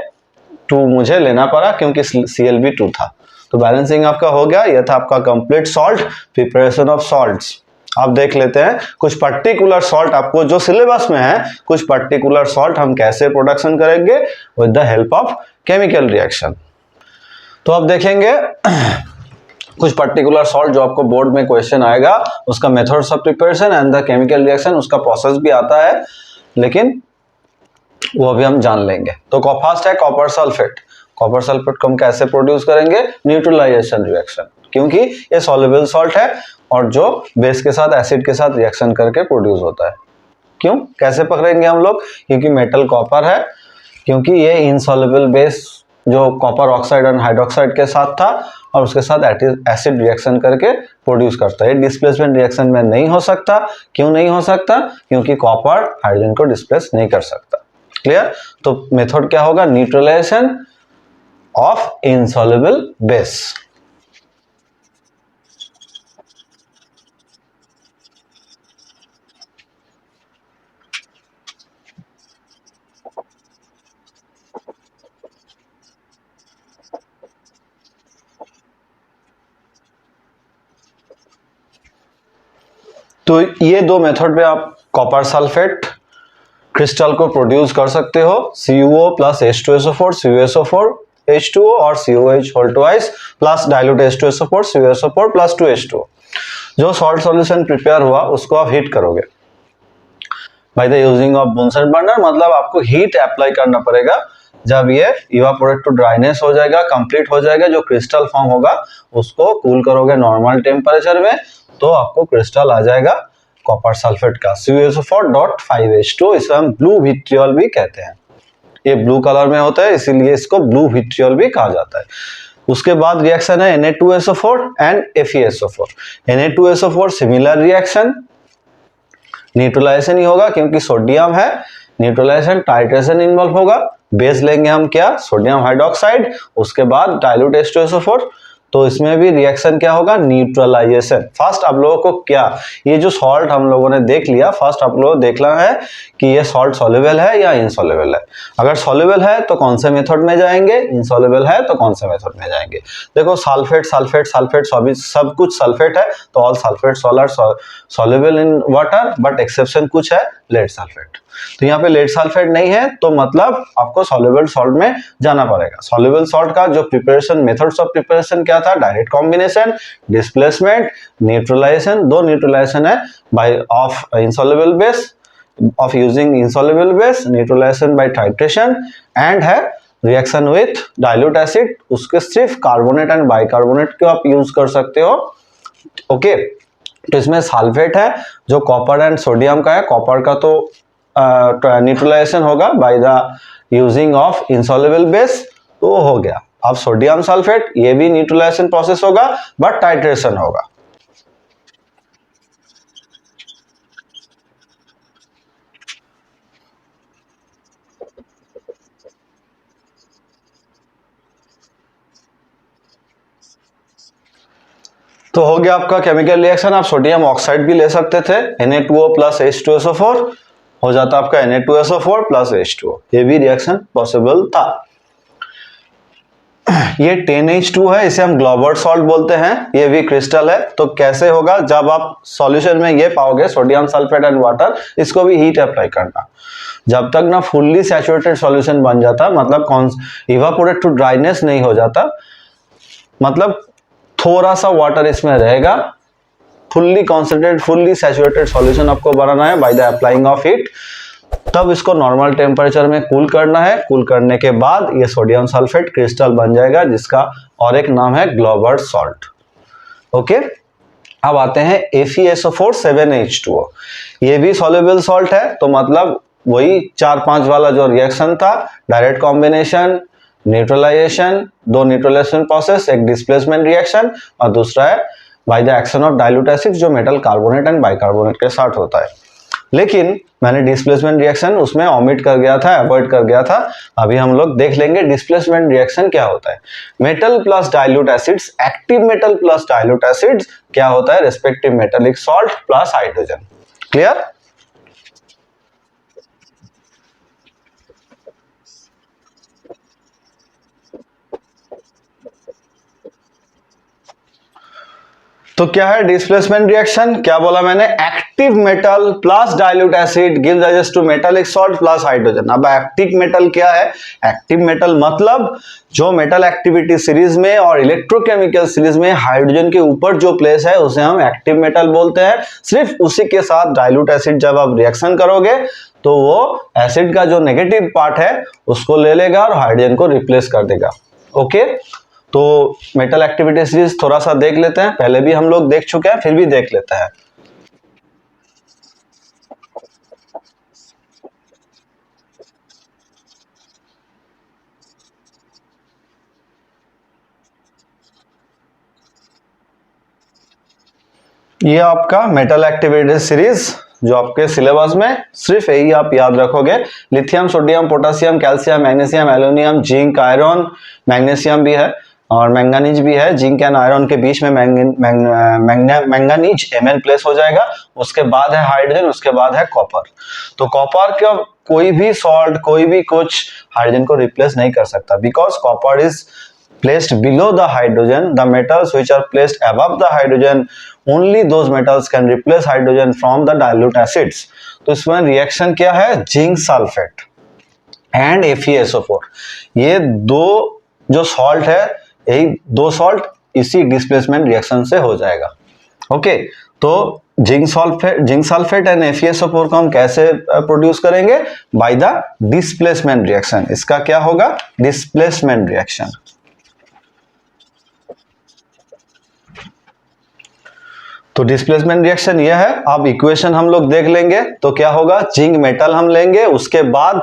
2 मुझे लेना पड़ा क्योंकि Cl भी 2 था। तो बैलेंसिंग आपका हो गया। यह था आपका complete salt preparation of salts. अब देख लेते हैं कुछ पर्टिकुलर सॉल्ट, आपको जो सिलेबस में है कुछ पर्टिकुलर सॉल्ट हम कैसे प्रोडक्शन करेंगे with the help of chemical reaction. तो अब देखेंगे कुछ पर्टिकुलर सॉल्ट जो आपको बोर्ड में क्वेश्चन आएगा, उसका methods of preparation and the chemical reaction, उसका प्रोसेस भी आता है लेकिन वो भी हम जान लेंगे। तो फर्स्ट है कॉपर सल्फेट। कॉपर सल्फेट को हम कैसे प्रोड्यूस करेंगे? न्यूट्रलाइजेशन रिएक्शन, क्योंकि ये सॉल्युबल सॉल्ट है और जो बेस के साथ एसिड के साथ रिएक्शन करके प्रोड्यूस होता है। क्यों, कैसे पकड़ेंगे हम लोग? क्योंकि मेटल कॉपर है, क्योंकि ये इनसॉल्युबल बेस जो कॉपर ऑक्साइड और हाइड्रोक्साइड के साथ था और उसके साथ एसिड रिएक्शन करके प्रोड्यूस करता है। डिस्प्लेसमेंट रिएक्शन में नहीं हो सकता। क्यों नहीं हो सकता? क्योंकि कॉपर हाइड्रोजन को डिस्प्लेस नहीं कर सकता। क्लियर? तो मेथड क्या होगा? Neutralisation of insoluble base. तो ये दो मेथड पे आप कॉपर सल्फेट क्रिस्टल को प्रोड्यूस कर सकते हो। CuO plus H2SO4 CuSO4 H2O और COH whole twice plus dilute H2SO4 CuSO4 plus 2H2O। जो सॉल्ट सॉल्यूशन प्रिपेयर हुआ उसको आप हीट करोगे by the using of Bunsen burner, मतलब आपको हीट अप्लाई करना पड़ेगा। जब ये इवापोरेट टू ड्राइनेस हो जाएगा, कंप्लीट हो जाएगा, जो क्रिस्टल फॉर्म होगा उसको कूल करोगे नॉर्मल टेम्परेचर में, तो आपको क्रिस्टल आ जाएगा कॉपर सल्फेट का CuSO4.5H2। इसे हम ब्लू विट्रियल भी कहते हैं। ये ब्लू कलर में होता है इसीलिए इसको ब्लू विट्रियल भी कहा जाता है। उसके बाद रिएक्शन है Na2SO4 and FeSO4। Na2SO4 similar reaction, neutralization ही होगा क्योंकि सोडियम है, न्यूट्रलाइजेशन टाइट्रेशन इन्वॉल्व होगा। बेस लेंगे हम क्या? सोडियम हाइड्रोक्साइड, उसके बाद डाइल्यूट H2SO4। तो इसमें भी रिएक्शन क्या होगा? न्यूट्रलाइजेशन। फर्स्ट आप लोगों को क्या, ये जो सॉल्ट हम लोगों ने देख लिया, फर्स्ट आप लोगों को देखना है कि ये सॉल्ट सॉल्युबल है या इनसॉल्युबल है। अगर सॉल्युबल है तो कौन से मेथड में जाएंगे, इनसॉल्युबल है तो कौन से मेथड में जाएंगे। देखो सल्फेट सल्फेट सल्फेट सब कुछ सल्फेट है, तो all sulphate are soluble in water, but exception कुछ है, लेड सल्फेट। तो यहाँ पे लेड सल्फेट नहीं है तो मतलब आपको सॉल्युबल सॉल्ट में जाना पड़ेगा। सॉल्युबल सॉल्ट का जो प्रिपरेशन, मेथड्स ऑफ प्रिपरेशन क्या था? Direct combination, displacement, neutralisation. दो न्यूट्रलाइजेशन है by of insoluble base, of using insoluble base, neutralisation by titration, and है रिएक्शन विथ डाइल्यूट एसिड। उसके सिर्फ कार्बोनेट एंड बाइकार्बोनेट को आप यूज कर सकते हो। ओके, तो इसमें सल्फेट है जो कॉपर एंड सोडियम का है। कॉपर का तो न्यूट्रलाइजेशन होगा bye the using of insoluble base, तो हो गया। अब सोडियम सल्फेट, ये भी न्यूट्रलाइजेशन प्रोसेस होगा बट टाइट्रेशन होगा। तो हो गया आपका केमिकल रिएक्शन। आप सोडियम ऑक्साइड भी ले सकते थे, Na2O प्लस H2SO4 हो जाता आपका Na2SO4 प्लस H2O। ये भी रिएक्शन पॉसिबल था। ये 10H2 है, इसे हम ग्लोबल सॉल्ट बोलते हैं। ये भी क्रिस्टल है। तो कैसे होगा? जब आप सॉल्यूशन में ये पाओगे सोडियम सल्फेट एंड वाटर, इसको भी हीट अप्लाई करना। जब तक ना फुल्ली सैचुरेटेड सॉल्यूशन बन जाता, मतलब इवापोरेट टू ड्राइनेस नहीं हो जाता, मतलब थोड़ा सा वाटर इसमें रहेगा, fully concentrated fully saturated solution आपको बनाना है by the applying of heat. तब इसको नॉर्मल टेम्परेचर में कूल करना है। कूल करने के बाद ये सोडियम सल्फेट क्रिस्टल बन जाएगा, जिसका और एक नाम है ग्लोबल सॉल्ट। ओके, अब आते हैं FeSO4 7H2O। ये भी सॉल्युबल सॉल्ट है, तो मतलब वही 4-5 वाला जो रिएक्शन था, डायरेक्ट कॉम्बिनेशन, न्यूट्रलाइजेशन, दो न्यूट्रलाइजेशन प्रोसेस, एक डिस्प्लेसमेंट रिएक्शन और दूसरा है by the action of dilute acid जो मेटल कार्बोनेट एंड बाइकार्बोनेट के साथ होता है। लेकिन मैंने डिस्प्लेसमेंट रिएक्शन उसमें ओमिट कर गया था, अवॉइड कर गया था। अभी हम लोग देख लेंगे डिस्प्लेसमेंट रिएक्शन क्या होता है। Metal plus dilute acids, active metal plus dilute acids क्या होता है? Respective metallic salt plus hydrogen. Clear? तो क्या है डिस्प्लेसमेंट रिएक्शन? क्या बोला मैंने? Active metal plus dilute acid gives rise to metallic salt plus hydrogen. अब एक्टिव मेटल क्या है? एक्टिव मेटल मतलब जो मेटल एक्टिविटी सीरीज में और इलेक्ट्रोकेमिकल सीरीज में हाइड्रोजन के ऊपर जो प्लेस है उसे हम एक्टिव मेटल बोलते हैं। सिर्फ उसी के साथ डाइल्यूट एसिड जब आप रिएक्शन करोगे तो वो एसिड का जो नेगेटिव पार्ट है उसको ले लेगा और हाइड्रोजन को रिप्लेस कर देगा। ओके, तो मेटल एक्टिविटी सीरीज थोड़ा सा देख लेते हैं, पहले भी हम लोग देख चुके हैं, फिर भी देख लेते हैं। ये आपका मेटल एक्टिविटी सीरीज जो आपके सिलेबस में सिर्फ यही आप याद रखोगे, lithium, sodium, potassium, calcium, magnesium, aluminium, zinc, iron, magnesium भी है और मैंगनीज भी है। जिंक एंड आयरन के बीच में मैंगनीज Mn प्लेस हो जाएगा, उसके बाद है हाइड्रोजन, उसके बाद है कॉपर। तो कॉपर का कोई भी सॉल्ट, कोई भी कुछ हाइड्रोजन को रिप्लेस नहीं कर सकता, because copper is placed below the hydrogen. The metals which are placed above the hydrogen, only those metals can replace hydrogen from the dilute acids. तो इसमें रिएक्शन क्या है? जिंक सल्फेट एंड FeSO4, ये दो जो सॉल्ट है, यही दो सॉल्ट इसी डिस्प्लेसमेंट रिएक्शन से हो जाएगा। ओके, तो जिंक सल्फेट एंड FeSO4 को हम कैसे प्रोड्यूस करेंगे? By the displacement reaction. इसका क्या होगा? Displacement reaction. तो डिस्प्लेसमेंट रिएक्शन यह है। अब इक्वेशन हम लोग देख लेंगे तो क्या होगा? जिंक मेटल हम लेंगे, उसके बाद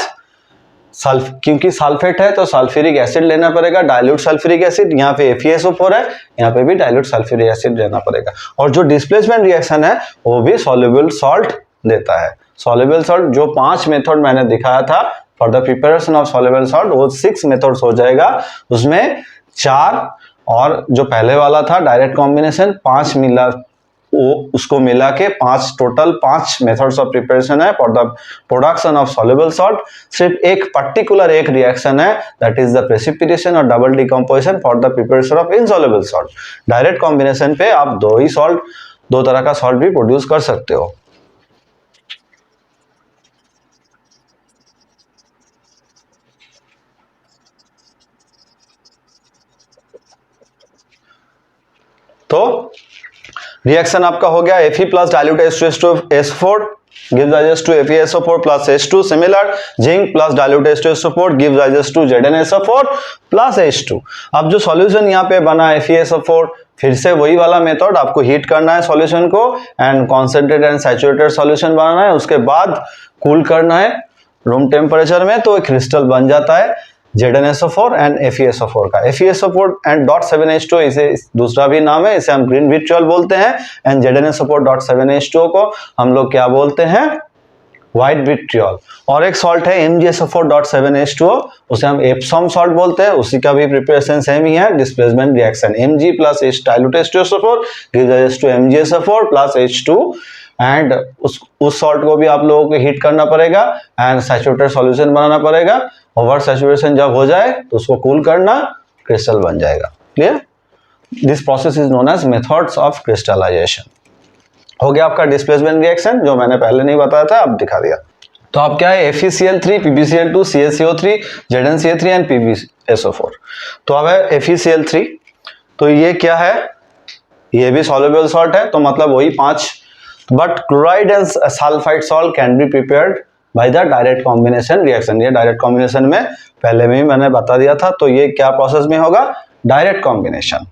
क्योंकि सल्फेट है तो सल्फ्यूरिक एसिड लेना पड़ेगा, डाइल्यूट सल्फ्यूरिक एसिड। यहाँ पे FeSO4 है, यहाँ पे भी डाइल्यूट सल्फ्यूरिक एसिड लेना पड़ेगा। और जो डिस्प्लेसमेंट रिएक्शन है वो भी सॉल्युबल सॉल्ट देता है। सॉल्युबल सॉल्ट जो 5 मेथड मैंने दिखाया था for the preparation of soluble salt, वो 6 मेथड्स हो जाएगा। उसमें 4 और जो पहले वाला था डायरेक्ट कॉम्बिनेशन 5 मिला, वो उसको मिला के 5 टोटल 5 मेथड्स ऑफ प्रिपरेशन है for the production of soluble salt. सिर्फ एक पर्टिकुलर एक रिएक्शन है, दैट इज द प्रेसिपिटेशन और double decomposition for the preparation of insoluble salt. Direct combination पे आप दो तरह का सॉल्ट भी प्रोड्यूस कर सकते हो। तो रिएक्शन आपका हो गया Fe plus dilute H2SO4 gives rise to FeSO4 plus H2. Similar, zinc plus dilute H2SO4 gives rise to ZnSO4 plus H2. अब जो सॉल्यूशन यहाँ पे बना है FeSO4, फिर से वही वाला मेथड, आपको हीट करना है सॉल्यूशन को and concentrated and saturated solution बनाना है, उसके बाद कूल करना है रूम टेम्परेचर में, तो एक क्रिस्टल बन जाता है ZnSO4 एंड FeSO4 का। FeSO4 एंड .7H2 इसे दूसरा भी नाम है, इसे हम ग्रीन विट्रियल बोलते हैं, एंड ZnSO4 .7H2 को हम लोग क्या बोलते हैं? White vitriol. और एक सॉल्ट है MgSO4 .7H2O, उसे हम एप्सॉम सॉल्ट बोलते हैं, उसी का भी प्रिपरेशन सेम ही है, displacement reaction Mg plus dilute H2SO4 gives rise to MgSO4 plus H2, and उस सॉल्ट को भी आप लोगों को हीट करना पड़ेगा एंड सैचुरेटेड सॉल्यूशन बनाना पड़ेगा। ओवर सैचुरेशन जब हो जाए तो उसको कूल करना, क्रिस्टल बन जाएगा। Clear? This process is known as methods of crystallisation. हो गया आपका डिस्प्लेसमेंट रिएक्शन, जो मैंने पहले नहीं बताया था, अब दिखा दिया। तो अब क्या है? FeCl3, PbCl2, CaCO3, ZnCl3 and PbSO4। तो अब है FeCl3, तो ये क्या है? ये भी सॉल्युबल सॉल्ट है, तो मतलब वही 5, but chloride and sulphide salt can be prepared by the direct combination reaction. ये डायरेक्ट कॉम्बिनेशन में पहले भी मैंने बता दिया था, तो ये क्या प्रोसेस में होगा? Direct combination.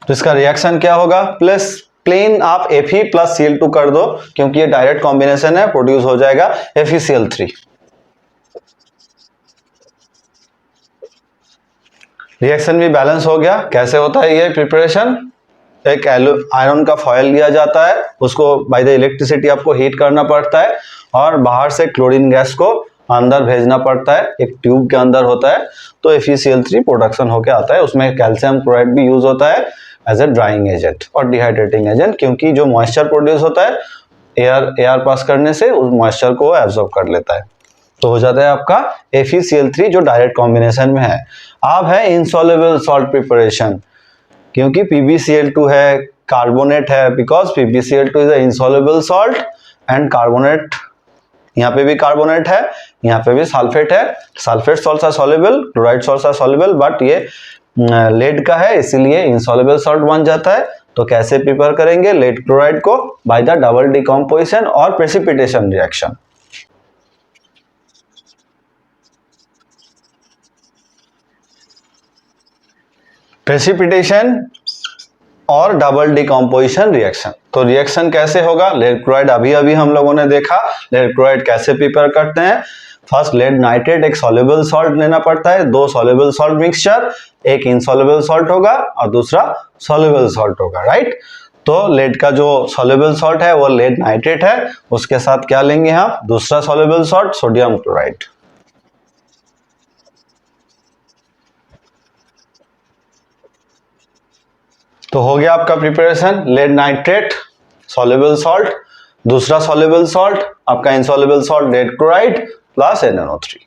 तो इसका रिएक्शन क्या होगा? प्लस प्लेन आप Fe प्लस Cl2 कर दो, क्योंकि ये डायरेक्ट कॉम्बिनेशन है, प्रोड्यूस हो जाएगा FeCl3। रिएक्शन भी बैलेंस हो गया। कैसे होता है ये प्रिपरेशन? एक आयरन का फॉयल लिया जाता है, उसको बाय द इलेक्ट्रिसिटी आपको हीट करना पड़ता है और बाहर से क्लोरीन गैस को अंदर भेजना पड़ता है, एक ट्यूब के अंदर होता है, तो FeCl3 प्रोडक्शन होके आता है। उसमें कैल्शियम क्लोराइड भी यूज होता है एज ए ड्राइंग एजेंट और डिहाइड्रेटिंग एजेंट, क्योंकि जो मॉइस्चर प्रोड्यूस होता है एयर पास करने से उस मॉइस्चर को एब्जॉर्ब कर लेता है, तो हो जाता है आपका FeCl3 जो डायरेक्ट कॉम्बिनेशन में है। अब है इनसॉल्युबल सॉल्ट प्रिपरेशन, क्योंकि PbCl2 है, कार्बोनेट है, because PbCl2 is a insoluble salt and carbonate, यहाँ पे भी कार्बोनेट है, यहाँ पे भी सल्फेट है। Sulphate salts are soluble, chloride salts are soluble, but ये लेड का है इसीलिए इनसॉल्युबल सॉल्ट बन जाता है। तो कैसे प्रिपेयर करेंगे लेड क्लोराइड को? बाय द डबल डिकम्पोजिशन और प्रेसिपिटेशन रिएक्शन। प्रेसिपिटेशन और डबल डिकम्पोजिशन रिएक्शन। तो रिएक्शन कैसे होगा? लेड क्लोराइड अभी हम लोगों ने देखा लेड क्लोराइड कैसे प्रिपेयर करते हैं। फर्स्ट लेड नाइट्रेट, एक सॉल्युबल सॉल्ट लेना पड़ता है, दो सॉल्युबल सॉल्ट मिक्सचर, एक इनसॉल्युबल सॉल्ट होगा और दूसरा सॉल्युबल सॉल्ट होगा, राइट। तो लेड का जो सॉल्युबल सॉल्ट है वो लेड नाइट्रेट है, उसके साथ क्या लेंगे हम? दूसरा सॉल्युबल सॉल्ट सोडियम क्लोराइड। तो हो गया आपका preparation, lead nitrate, soluble salt, दूसरा सॉल्युबल सॉल्ट आपका insoluble salt lead chloride plus NaNO3।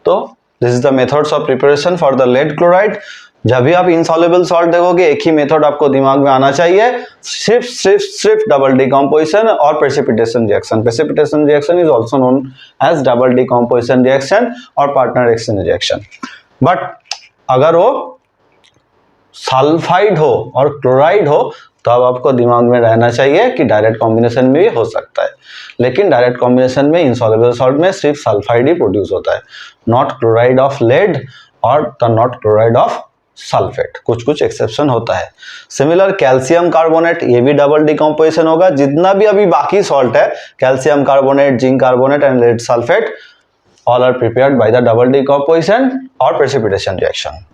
तो this is the methods of preparation for the lead chloride. जब भी आप इनसॉल्युबल सॉल्ट देखोगे एक ही मेथड आपको दिमाग में आना चाहिए, सिर्फ डबल डिकम्पोजिशन और precipitation reaction. Precipitation reaction is also known as double decomposition reaction और पार्टनर एक्सचेंज रिएक्शन। बट अगर वो सल्फाइड हो और क्लोराइड हो तो अब आपको दिमाग में रहना चाहिए कि डायरेक्ट कॉम्बिनेशन में भी हो सकता है, लेकिन डायरेक्ट कॉम्बिनेशन में इनसॉल्युबल सॉल्ट में सिर्फ सल्फाइड ही प्रोड्यूस होता है, नॉट क्लोराइड ऑफ लेड और नॉट क्लोराइड ऑफ सल्फेट, कुछ एक्सेप्शन होता है। सिमिलर कैल्शियम कार्बोनेट, ये भी डबल डिकम्पोजिशन होगा। जितना भी अभी बाकी सॉल्ट है, calcium carbonate, zinc carbonate and lead sulphate, all are prepared by the double decomposition और प्रेसिपिटेशन रिएक्शन।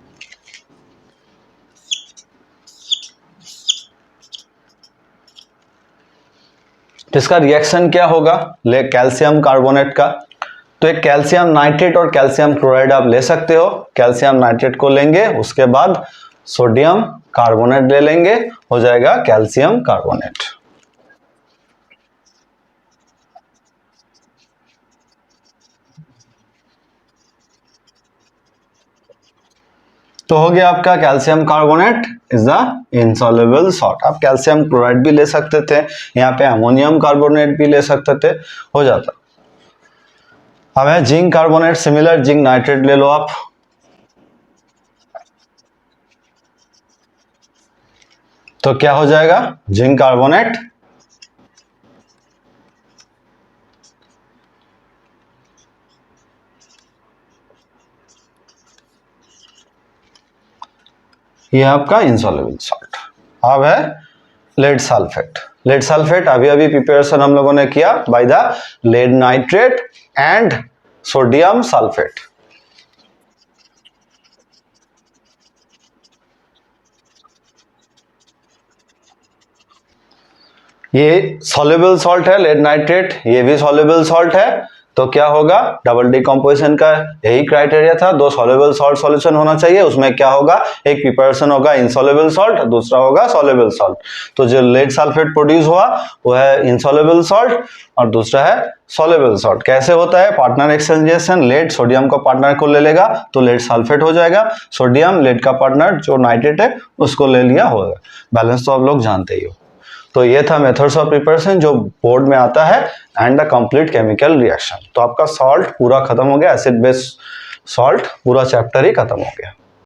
इसका रिएक्शन क्या होगा ले कैल्शियम कार्बोनेट का? तो एक कैल्शियम नाइट्रेट और कैल्शियम क्लोराइड आप ले सकते हो। कैल्शियम नाइट्रेट को लेंगे, उसके बाद सोडियम कार्बोनेट ले लेंगे, हो जाएगा कैल्शियम कार्बोनेट। तो हो गया आपका calcium carbonate is the insoluble salt. आप कैल्शियम क्लोराइड भी ले सकते थे, यहाँ पे अमोनियम कार्बोनेट भी ले सकते थे, हो जाता। अब है zinc carbonate, similar zinc nitrate ले लो आप। तो क्या हो जाएगा? जिंक कार्बोनेट ये आपका इनसॉल्युबल सॉल्ट। अब है लेड सल्फेट। लेड सल्फेट अभी प्रिपरेशन हम लोगों ने किया by the lead nitrate and sodium sulphate. ये सॉल्युबल सॉल्ट है लेड नाइट्रेट, ये भी सॉल्युबल सॉल्ट है, तो क्या होगा? डबल डिकम्पोजिशन का यही क्राइटेरिया था, दो सॉल्युबल सॉल्ट सॉल्यूशन होना चाहिए। उसमें क्या होगा? एक प्रिपरेशन होगा इनसॉल्युबल सॉल्ट, दूसरा होगा सॉल्युबल सॉल्ट। तो जो लेड सल्फेट प्रोड्यूस हुआ वो है इनसॉल्युबल सॉल्ट और दूसरा है सॉल्युबल सॉल्ट। कैसे होता है? Partner exchange reaction, lead sodium का पार्टनर को ले लेगा तो लेड सल्फेट हो जाएगा, सोडियम लेड का पार्टनर जो नाइट्रेट है उसको ले लिया, होगा बैलेंस। तो आप लोग जानते ही हो। तो ये था मेथड्स ऑफ प्रिपरेशन जो बोर्ड में आता है and the complete chemical reaction. तो आपका सॉल्ट पूरा खत्म हो गया, एसिड बेस सॉल्ट पूरा चैप्टर ही खत्म हो गया।